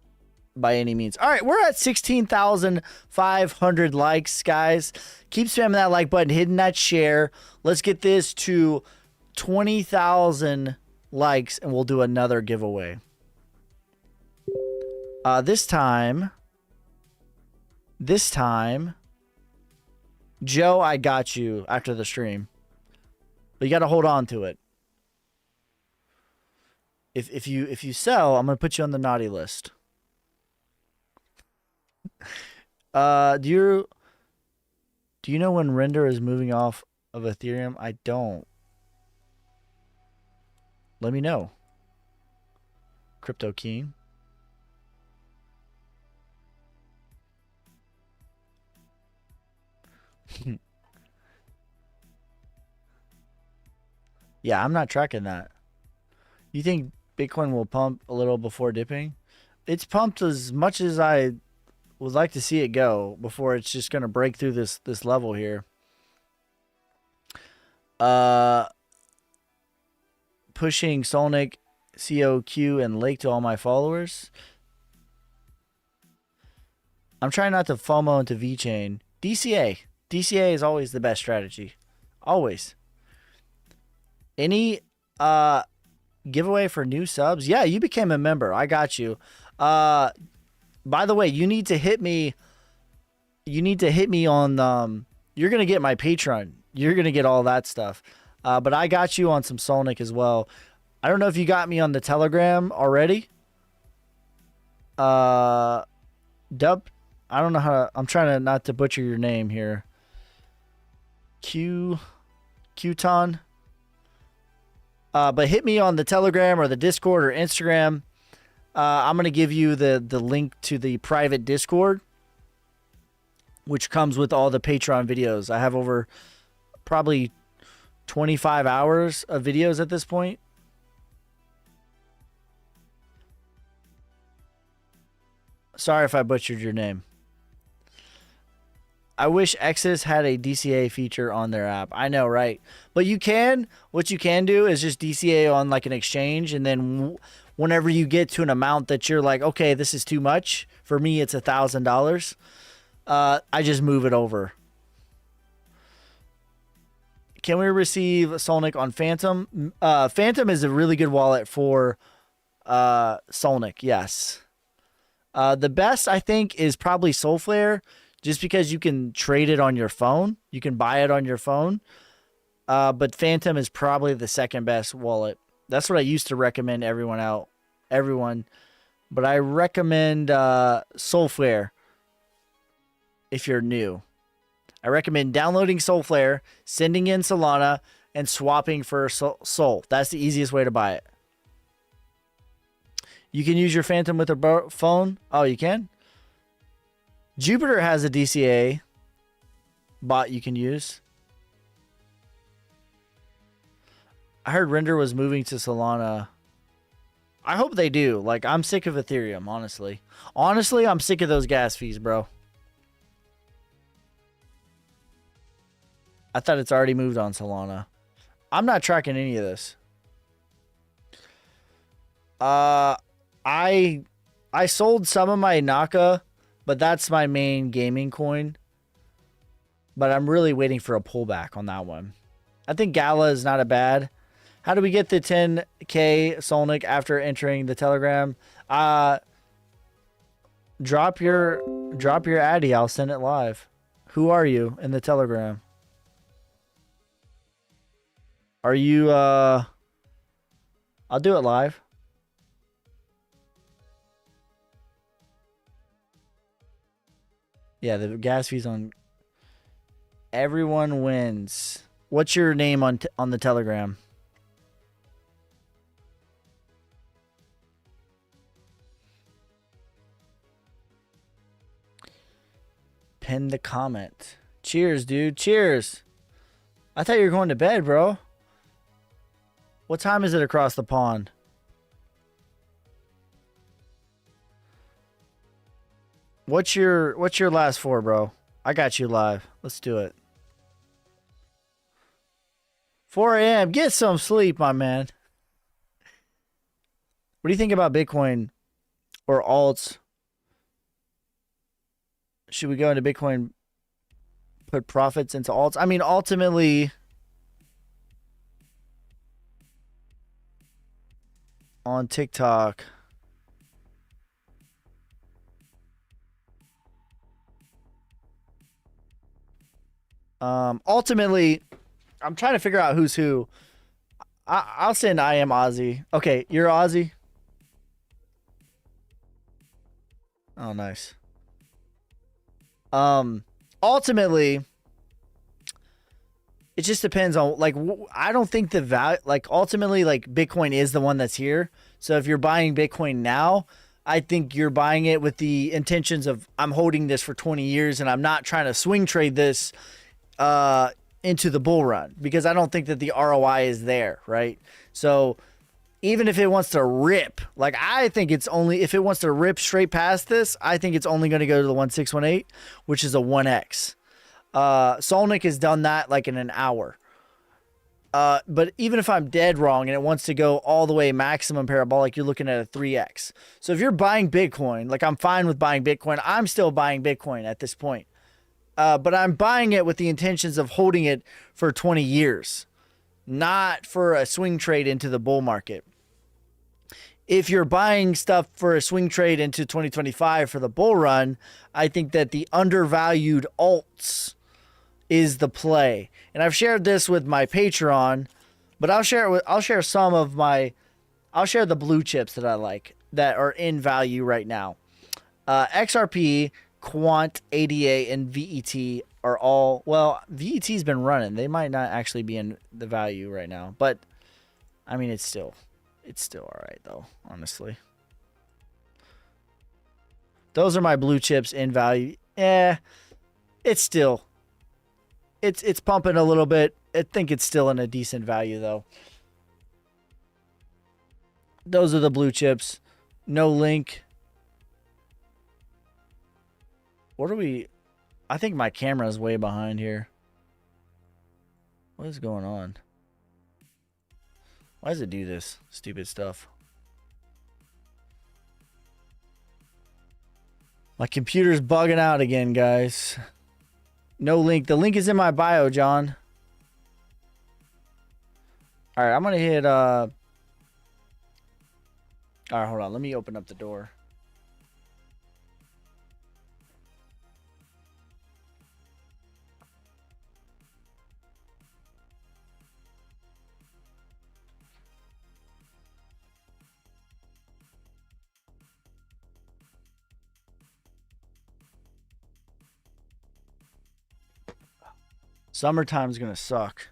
by any means. All right, we're at 16,500 likes, guys. Keep spamming that like button, hitting that share. Let's get this to 20,000 likes and we'll do another giveaway. This time, Joe, I got you after the stream. But you got to hold on to it. If you sell, I'm going to put you on the naughty list. Do you know when Render is moving off of Ethereum? I don't. Let me know. Crypto King. Yeah, I'm not tracking that. You think Bitcoin will pump a little before dipping? It's pumped as much as I would like to see it go before it's just going to break through this level here. Pushing Solnic, COQ, and Lake to all my followers. I'm trying not to FOMO into VeChain. DCA. DCA is always the best strategy. Always. Any giveaway for new subs? Yeah, you became a member. I got you. By the way, you need to hit me. You need to hit me on. You're gonna get my Patreon. You're gonna get all that stuff. But I got you on some Solnic as well. I don't know if you got me on the Telegram already. Dub. I don't know how to. I'm trying to not to butcher your name here. Qton. But hit me on the Telegram or the Discord or Instagram. I'm going to give you the link to the private Discord, which comes with all the Patreon videos. I have over probably 25 hours of videos at this point. Sorry if I butchered your name. I wish Exodus had a DCA feature on their app. I know, right? But you can. What you can do is just DCA on like an exchange, and then whenever you get to an amount that you're like, okay, this is too much. For me, it's $1,000. I just move it over. Can we receive Solnic on Phantom? Phantom is a really good wallet for Solnic, yes. The best, I think, is probably Solflare, just because you can trade it on your phone. You can buy it on your phone. But Phantom is probably the second best wallet. That's what I used to recommend everyone. But I recommend Solflare if you're new. I recommend downloading Solflare, sending in Solana, and swapping for Sol. That's the easiest way to buy it. You can use your Phantom with a phone. Oh, you can? Jupiter has a DCA bot you can use. I heard Render was moving to Solana. I hope they do. Like, I'm sick of Ethereum, honestly. Honestly, I'm sick of those gas fees, bro. I thought it's already moved on Solana. I'm not tracking any of this. I sold some of my Naka, but that's my main gaming coin. But I'm really waiting for a pullback on that one. I think Gala is not a bad. How do we get the 10K Solnic after entering the Telegram? Drop your Addy. I'll send it live. Who are you in the Telegram? Are you I'll do it live. Yeah, the gas fees on everyone wins. What's your name on the Telegram? Pin the comment. Cheers, dude. Cheers. I thought you were going to bed, bro. What time is it across the pond? What's your last four, bro? I got you live. Let's do it. 4 a.m. Get some sleep, my man. What do you think about Bitcoin or alts? Should we go into Bitcoin, put profits into alts? I mean, ultimately, on TikTok, ultimately, I'm trying to figure out who's who. I'll send I am Ozzy. Okay, you're Ozzy? Oh, nice. Ultimately, it just depends on like I don't think the value like ultimately like Bitcoin is the one that's here. So if you're buying Bitcoin now, I think you're buying it with the intentions of I'm holding this for 20 years and I'm not trying to swing trade this into the bull run because I don't think that the ROI is there, right? So even if it wants to rip, like I think it's only if it wants to rip straight past this, I think it's only going to go to the 1618, which is a 1x. Solnick has done that like in an hour. But even if I'm dead wrong and it wants to go all the way maximum parabolic, you're looking at a 3x. So if you're buying Bitcoin, like I'm fine with buying Bitcoin, I'm still buying Bitcoin at this point. But I'm buying it with the intentions of holding it for 20 years, not for a swing trade into the bull market. If you're buying stuff for a swing trade into 2025 for the bull run, I think that the undervalued alts is the play. And I've shared this with my Patreon, but I'll share the blue chips that I like that are in value right now. XRP, Quant, ADA, and VET are all, well, VET's been running. They might not actually be in the value right now, but I mean, it's still all right though, honestly. Those are my blue chips in value. It's pumping a little bit. I think it's still in a decent value though. Those are the blue chips. No link. What are we? I think my camera is way behind here. What is going on? Why does it do this stupid stuff? My computer's bugging out again, guys. No link. The link is in my bio, John. All right, I'm going to hit... All right, hold on. Let me open up the door. Summertime's gonna suck.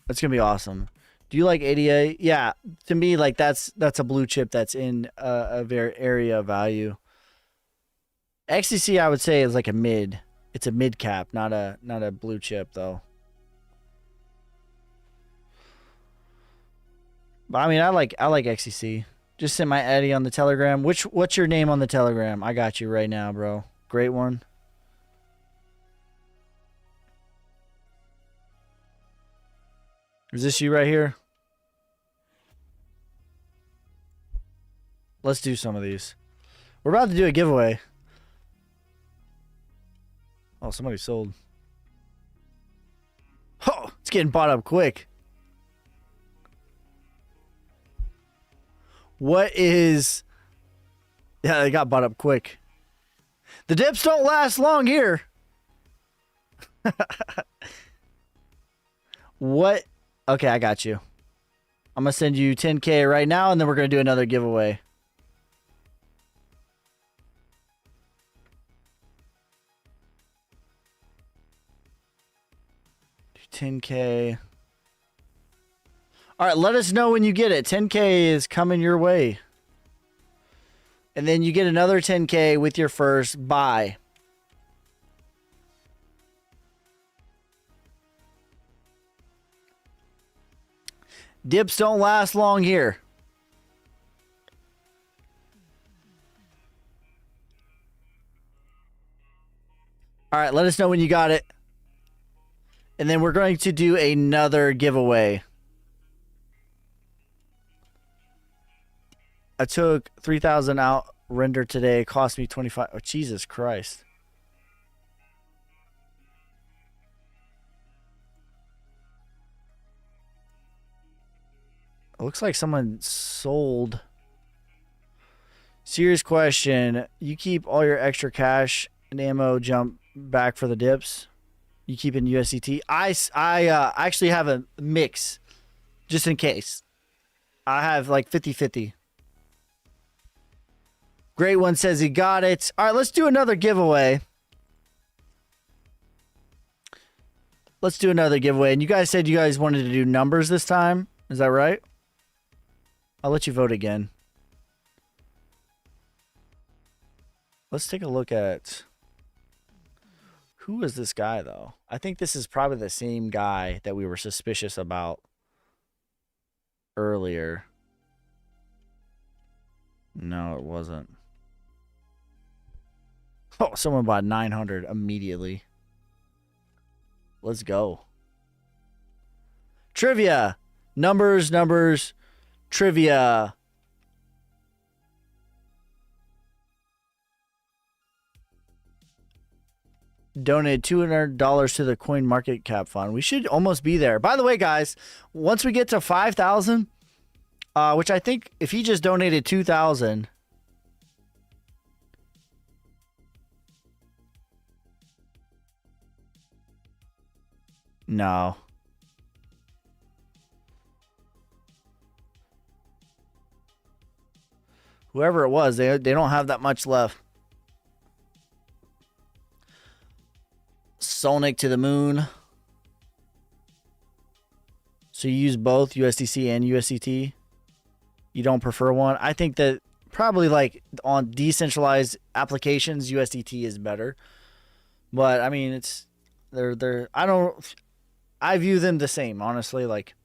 That's gonna be awesome. Do you like ADA? Yeah, to me, like that's a blue chip that's in a very area of value. XCC, I would say, is like a mid. It's a mid cap, not a blue chip though. But I mean, I like XCC. Just sent my Eddie on the Telegram. What's your name on the Telegram? I got you right now, bro. Great one. Is this you right here? Let's do some of these. We're about to do a giveaway. Oh, somebody sold. Oh, it's getting bought up quick. What is... Yeah, they got bought up quick. The dips don't last long here. What... Okay, I got you. I'm going to send you 10K right now, and then we're going to do another giveaway. Do 10K. All right, let us know when you get it. 10K is coming your way. And then you get another 10K with your first buy. Dips don't last long here. All right, let us know when you got it. And then we're going to do another giveaway. I took 3,000 out render today. It cost me 25. Oh, Jesus Christ. It looks like someone sold. Serious question. You keep all your extra cash and ammo jump back for the dips? You keep in USDT? I actually have a mix just in case. I have like 50-50. Great one says he got it. All right, let's do another giveaway. let's do another giveaway. And you guys said you guys wanted to do numbers this time. Is that right? I'll let you vote again. Let's take a look at who is this guy, though. I think this is probably the same guy that we were suspicious about earlier. No, it wasn't. Oh, someone bought 900 immediately. Let's go. Trivia. Numbers, trivia. Donated $200 to the Coin Market Cap Fund. We should almost be there. By the way, guys, once we get to 5,000, which I think if he just donated 2,000, no. Whoever it was, they don't have that much left. Sonic to the moon. So you use both USDC and USDT? You don't prefer one? I think that probably like on decentralized applications, USDT is better. But I mean, it's I view them the same, honestly. Like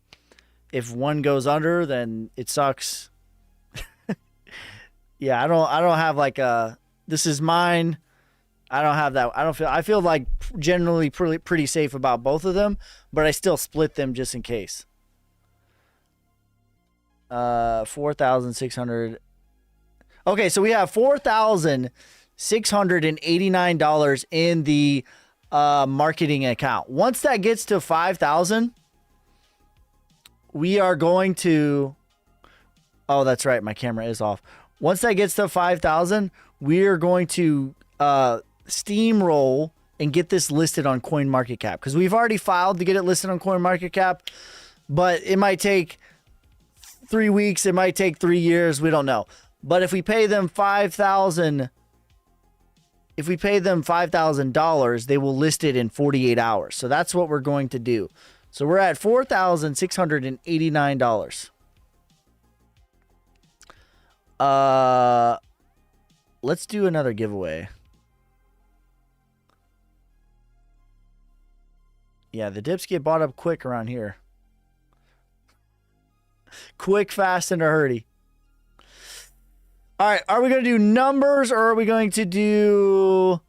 if one goes under, then it sucks. Yeah, I don't have like a this is mine. I don't have that. I feel like generally pretty safe about both of them, but I still split them just in case. 4,600. Okay, so we have $4,689 in the marketing account. Once that gets to 5,000, we are going to. Oh, that's right. My camera is off. Once that gets to 5,000, we are going to steamroll and get this listed on CoinMarketCap, because we've already filed to get it listed on CoinMarketCap, but it might take 3 weeks, it might take 3 years, we don't know. But if we pay them $5,000, they will list it in 48 hours. So that's what we're going to do. So we're at $4,689. Let's do another giveaway. Yeah, the dips get bought up quick around here. Quick, fast, and a hurry. All right, are we going to do numbers or are we going to do...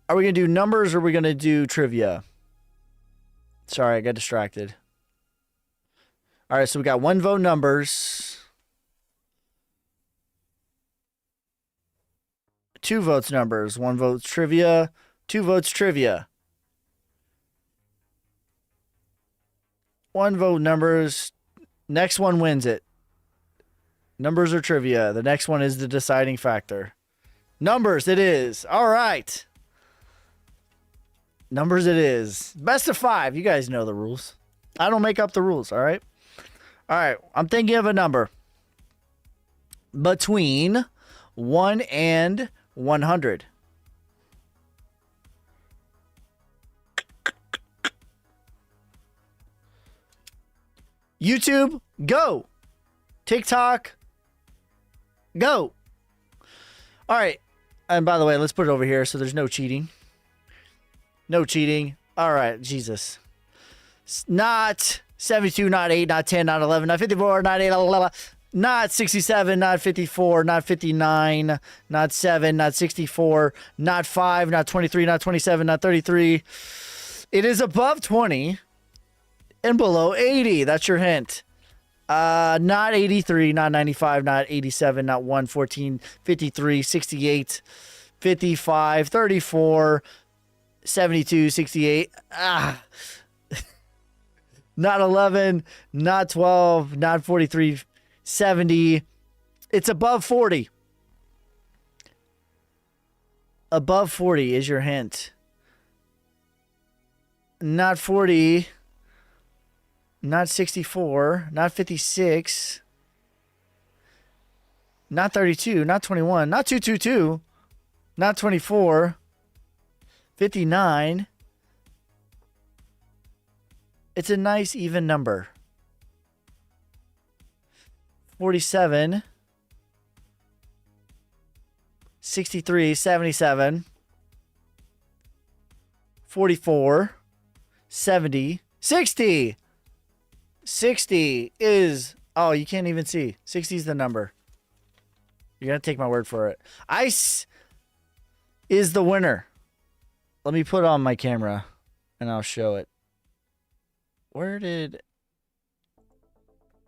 Are we going to do numbers or are we going to do trivia? Sorry, I got distracted. All right, so we got 1 vote numbers. 2 votes numbers. 1 vote trivia. 2 votes trivia. 1 vote numbers. Next one wins it. Numbers or trivia. The next one is the deciding factor. Numbers it is. All right. Numbers it is. Best of 5. You guys know the rules. I don't make up the rules, all right? All right. I'm thinking of a number. Between 1 and 100. YouTube, go. TikTok, go. All right. And by the way, let's put it over here so there's no cheating. No cheating. All right. Jesus. Not 72, not 8, not 10, not 11, not 54, not 8, 11, not 67, not 54, not 59, not 7, not 64, not 5, not 23, not 27, not 33. It is above 20 and below 80. That's your hint. Not 83, not 95, not 87, not 114, 53, 68, 55, 34, 72, 68. Not 11, not 12, not 43, 70. It's above 40. Above 40 is your hint. Not 40. Not 64, not 56, not 32, not 21, not 222, not 24, 59, It's a nice even number. 47, 63, 77, 44, 70, 60. 60 is, oh, you can't even see. 60 is the number. You're going to take my word for it. Ice is the winner. Let me put on my camera and I'll show it. Where did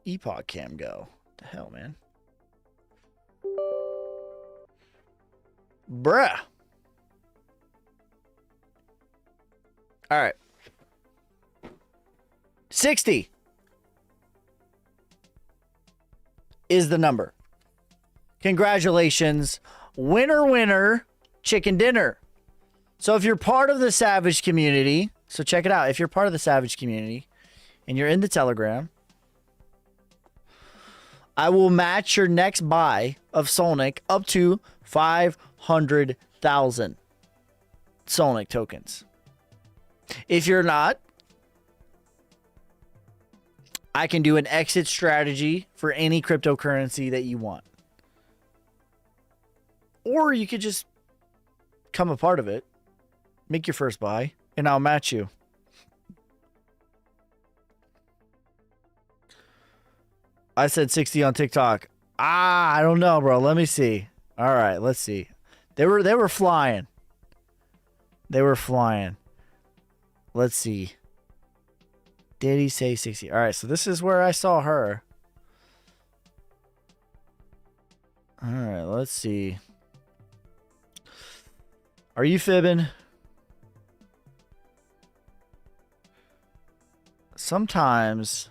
Epoch Cam go? What the hell, man? Bruh. All right. 60 is the number. Congratulations. Winner, winner, chicken dinner. So if you're part of the Savage community, so check it out. If you're part of the Savage community and you're in the Telegram, I will match your next buy of Solnic up to 500,000 Solnic tokens. If you're not, I can do an exit strategy for any cryptocurrency that you want. Or you could just become a part of it. Make your first buy, and I'll match you. I said 60 on TikTok. I don't know, bro. Let me see. All right, let's see. They were flying. They were flying. Let's see. Did he say 60? All right, so this is where I saw her. All right, let's see. Are you fibbing? Sometimes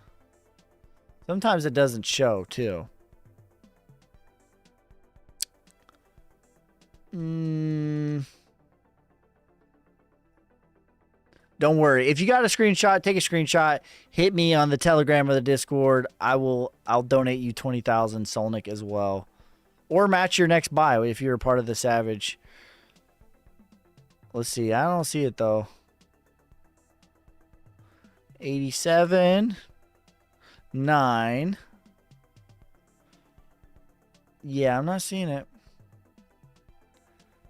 it doesn't show too. Don't worry. If you got a screenshot, take a screenshot. Hit me on the Telegram or the Discord. I'll donate you 20,000 Solnic as well. Or match your next buy if you're a part of the Savage. Let's see. I don't see it though. 87. 9. Yeah, I'm not seeing it.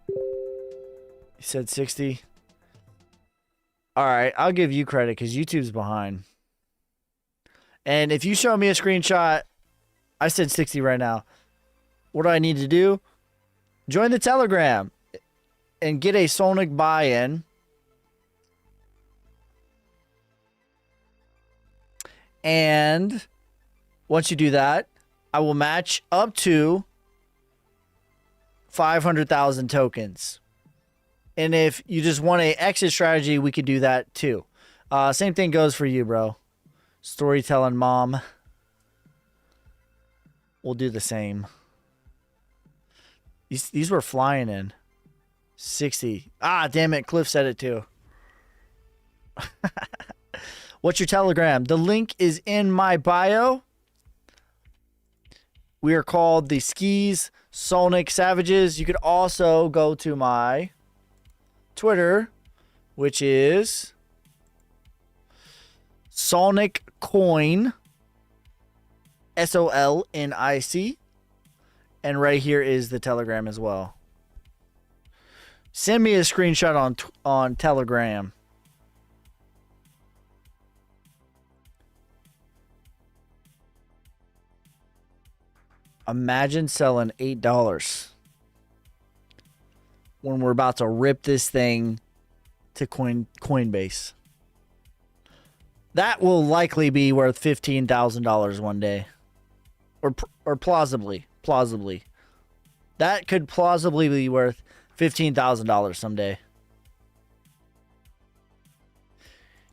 You said 60. All right, I'll give you credit because YouTube's behind. And if you show me a screenshot, I said 60 right now. What do I need to do? Join the Telegram and get a Solnic buy-in. And once you do that, I will match up to 500,000 tokens. And if you just want an exit strategy, we could do that too. Same thing goes for you, bro. Storytelling mom. We'll do the same. These were flying in. 60. Ah, damn it. Cliff said it too. What's your Telegram? The link is in my bio. We are called the Skis Solnic Savages. You could also go to my Twitter, which is Solnic Coin, SOLNIC, and right here is the Telegram as well. Send me a screenshot on Telegram. Imagine selling $8 when we're about to rip this thing to Coinbase. That will likely be worth $15,000 one day, or plausibly. That could plausibly be worth $15,000 someday.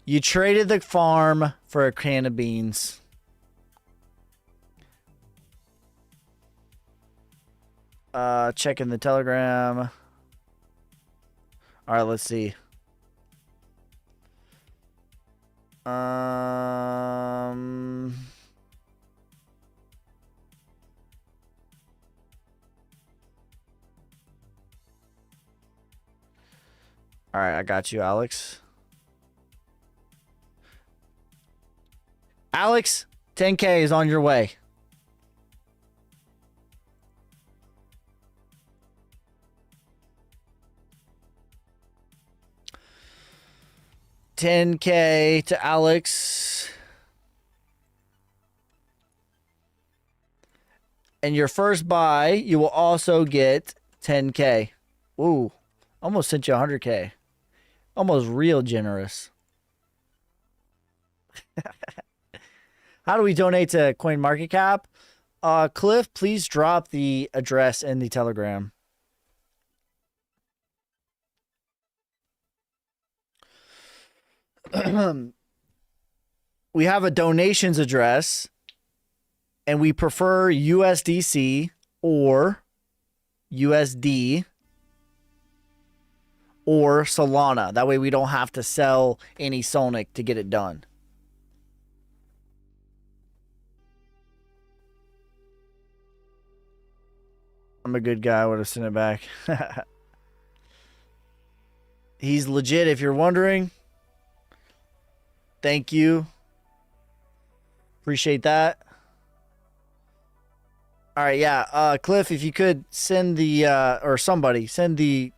You traded the farm for a can of beans. Checking the Telegram. All right, let's see. All right, I got you, Alex. Alex, 10K is on your way. $10K to Alex. And your first buy, you will also get 10K. Ooh, almost sent you 100K. Almost real generous. How do we donate to CoinMarketCap? Cliff, please drop the address in the Telegram. We have a donations address, and we prefer USDC or USD or Solana. That way we don't have to sell any Sonic to get it done. I'm a good guy. I would have sent it back. He's legit, if you're wondering. Thank you. Appreciate that. All right, yeah. Cliff, if you could send the, or somebody, send the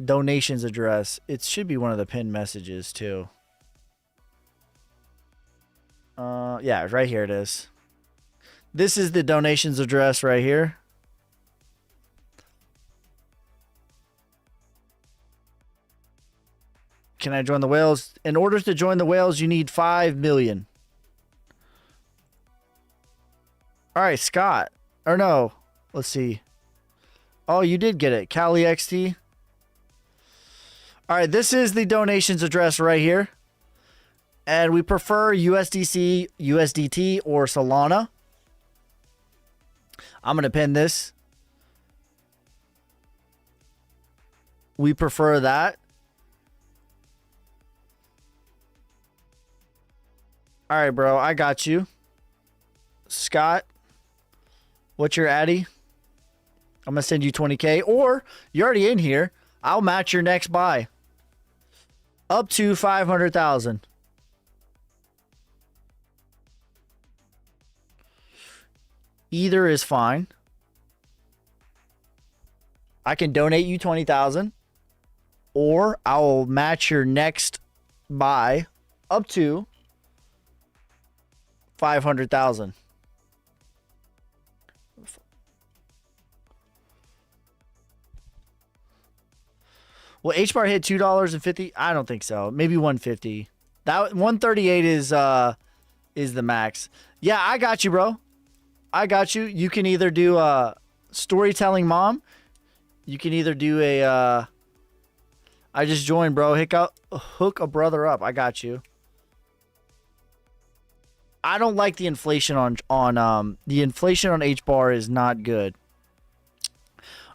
donations address. It should be one of the pinned messages, too. Yeah, right here it is. This is the donations address right here. Can I join the whales? In order to join the whales, you need 5 million. All right, Scott. Or no. Let's see. Oh, you did get it. Cali XT. All right, this is the donations address right here. And we prefer USDC, USDT, or Solana. I'm going to pin this. We prefer that. All right, bro. I got you. Scott, what's your addy? I'm going to send you 20K. Or, you're already in here. I'll match your next buy. Up to 500,000. Either is fine. I can donate you 20,000, or I'll match your next buy up to 500,000. Will H-bar hit $2.50? I don't think so. Maybe 150. That 138 is the max. Yeah, I got you, bro. I got you. You can either do storytelling mom. You can either do a I just joined, bro. Hook a brother up. I got you. I don't like the inflation on the inflation on H bar is not good.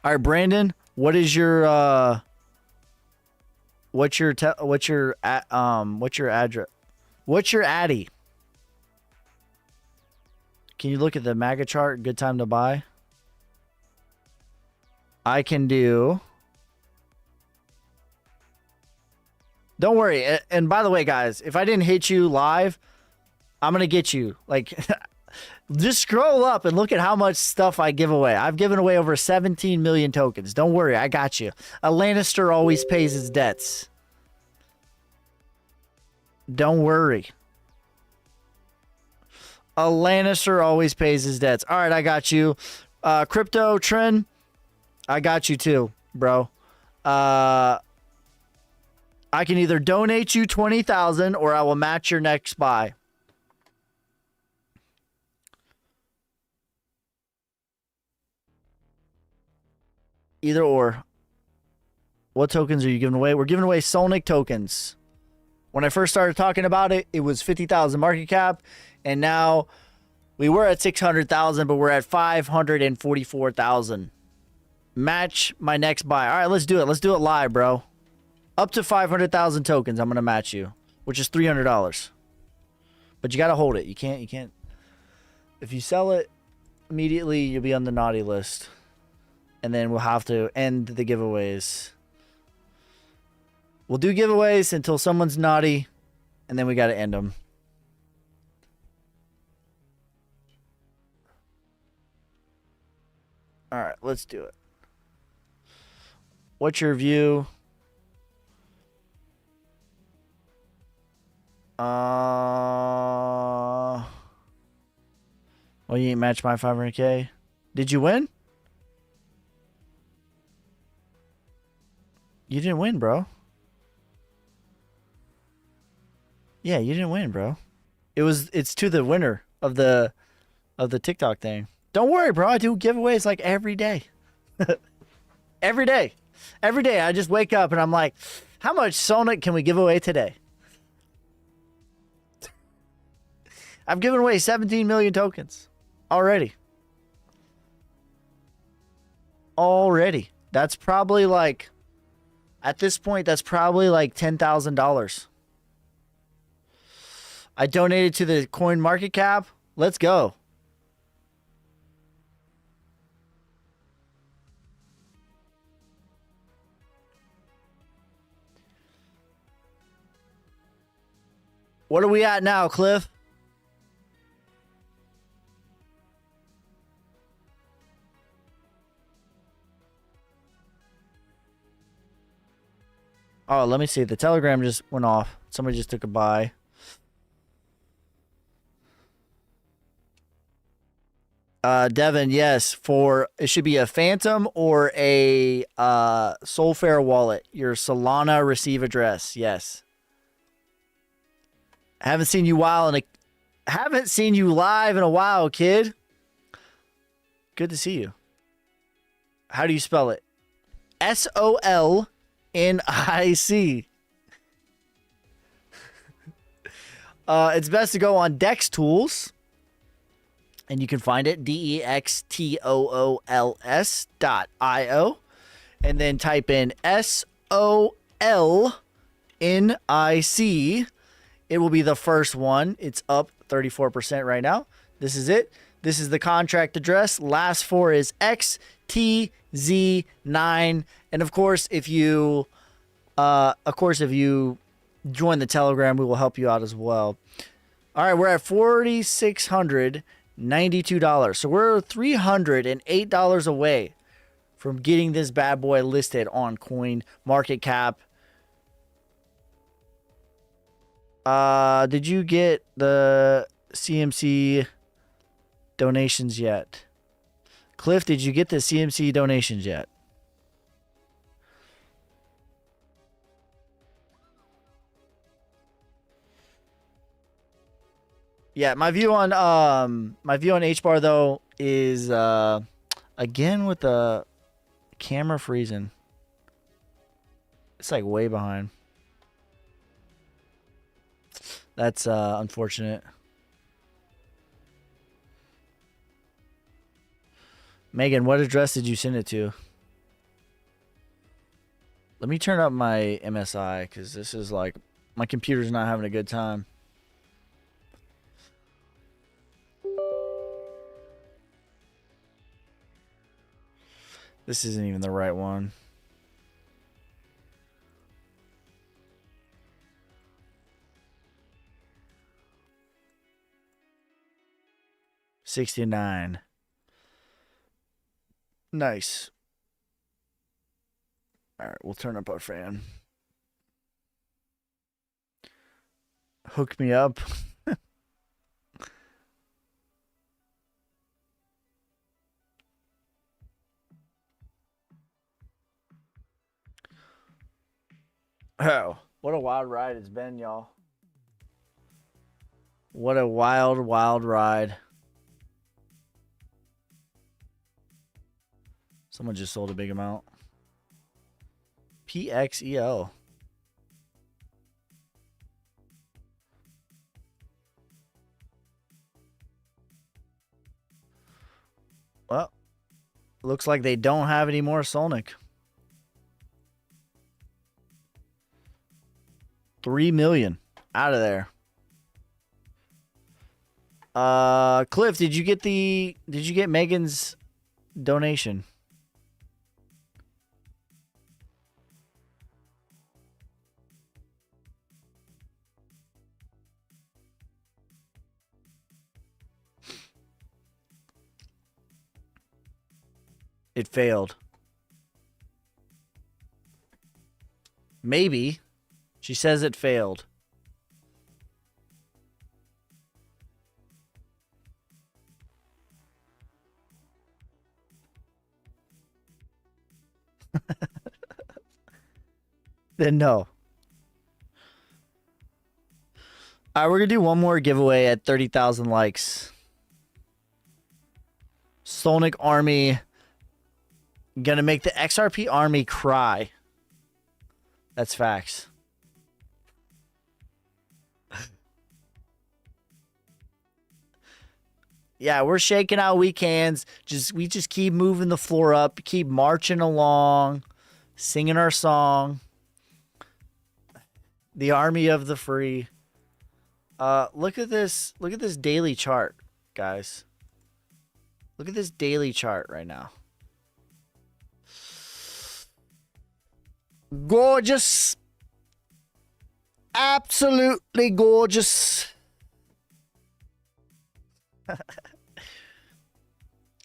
All right, Brandon, what is your what's your address? What's your addy? Can you look at the MAGA chart? Good time to buy. I can do. Don't worry. And by the way, guys, if I didn't hit you live, I'm going to get you. Like, just scroll up and look at how much stuff I give away. I've given away over 17 million tokens. Don't worry. I got you. A Lannister always pays his debts. Don't worry. A Lannister always pays his debts. All right, I got you. Crypto Trend, I got you too, bro. I can either donate you 20,000 or I will match your next buy. Either or. What tokens are you giving away? We're giving away Sonic tokens. When I first started talking about it, it was 50,000 market cap. And now we were at 600,000, but we're at 544,000. Match my next buy. All right, let's do it. Let's do it live, bro. Up to 500,000 tokens, I'm going to match you, which is $300. But you got to hold it. You can't. If you sell it immediately, you'll be on the naughty list. And then we'll have to end the giveaways. We'll do giveaways until someone's naughty, and then we got to end them. All right, let's do it. What's your view? Well, you ain't matched my 500K. Did you win? You didn't win, bro. Yeah, you didn't win, bro. It's to the winner of the TikTok thing. Don't worry, bro. I do giveaways like every day. Every day. Every day I just wake up and I'm like, how much Sonic can we give away today? I've given away 17 million tokens already. Already. That's probably like, at this point, that's probably like $10,000. I donated to the coin market cap. Let's go. What are we at now, Cliff? Oh, let me see. The Telegram just went off. Somebody just took a buy. Devin, yes, it should be a Phantom or a Solfair wallet. Your Solana receive address, yes. Haven't seen you live in a while, kid. Good to see you. How do you spell it? SOLNIC. It's best to go on Dex Tools. And you can find it DEXTOOLS.io. And then type in SOLNIC. It will be the first one. It's up 34% right now. This is it. This is the contract address. Last four is XTZ9. And of course, if you join the Telegram, we will help you out as well. All right, we're at $4,692. So we're $308 away from getting this bad boy listed on Coin Market Cap. Did you get the CMC donations yet? Cliff, did you get the CMC donations yet? Yeah, my view on HBAR though is again with the camera freezing. It's like way behind. That's unfortunate. Megan, what address did you send it to? Let me turn up my MSI because this is like my computer's not having a good time. This isn't even the right one. $69. Nice. All right, we'll turn up our fan. Hook me up. Oh, what a wild ride it's been, y'all. What a wild, wild ride. Someone just sold a big amount. PXEL. Well, looks like they don't have any more Solnic. 3 million out of there. Cliff, did you get Megan's donation? It failed. Maybe. She says it failed. Then no. All right, we're going to do one more giveaway at 30,000 likes. Solnic Army going to make the XRP Army cry. That's facts. Yeah, we're shaking out weak hands. We just keep moving the floor up, keep marching along, singing our song. The army of the free. Look at this daily chart, guys. Look at this daily chart right now. Gorgeous. Absolutely gorgeous.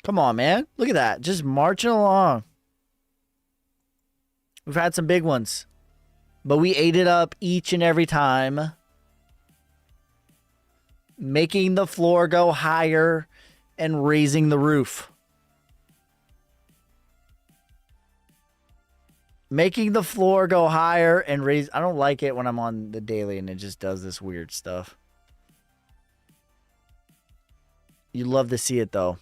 Come on, man. Look at that. Just marching along. We've had some big ones, but we ate it up each and every time. Making the floor go higher and raising the roof. Making the floor go higher and raise. I don't like it when I'm on the daily and it just does this weird stuff. You love to see it though.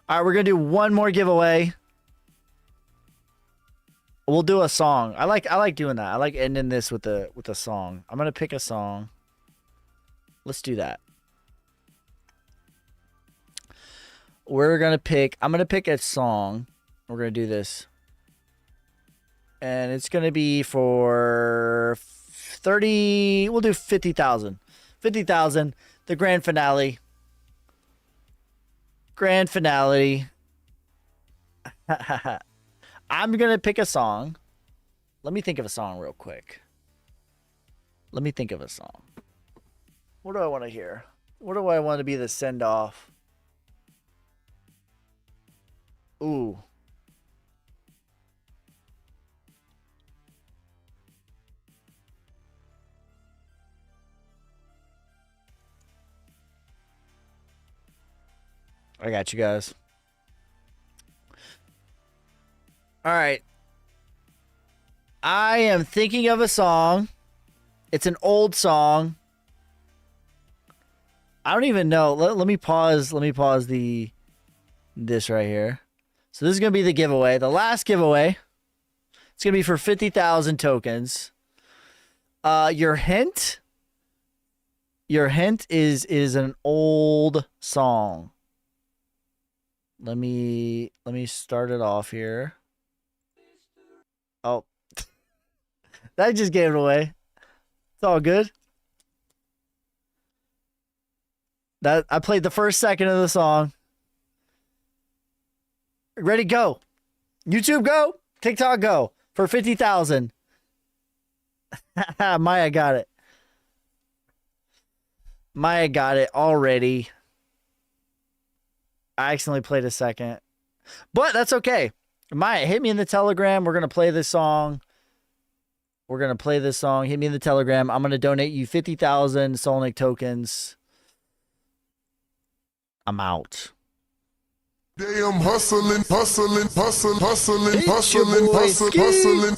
All right, we're going to do one more giveaway. We'll do a song. I like doing that. I like ending this with a song. I'm going to pick a song. Let's do that. I'm going to pick a song. We're going to do this. And it's going to be for 30, we'll do 50,000. 50,000, the grand finale. Grand finale. I'm going to pick a song. Let me think of a song real quick. Let me think of a song. What do I want to hear? What do I want to be the send-off? Ooh. I got you guys. All right. I am thinking of a song. It's an old song. I don't even know. Let me pause. Let me pause this right here. So this is going to be the giveaway. The last giveaway. It's going to be for 50,000 tokens. Your hint is an old song. Let me start it off here. Oh. That just gave it away. It's all good. I played the first second of the song. Ready, go. YouTube, go. TikTok, go. For 50,000. Maya got it. Maya got it already. I accidentally played a second. But that's okay. Maya, hit me in the Telegram. We're going to play this song. Hit me in the Telegram. I'm going to donate you 50,000 Solnic tokens. I'm out. Damn, hustling, hustling, hustling, hustling, Hit your hustling, boy, hustling, Ski. hustling.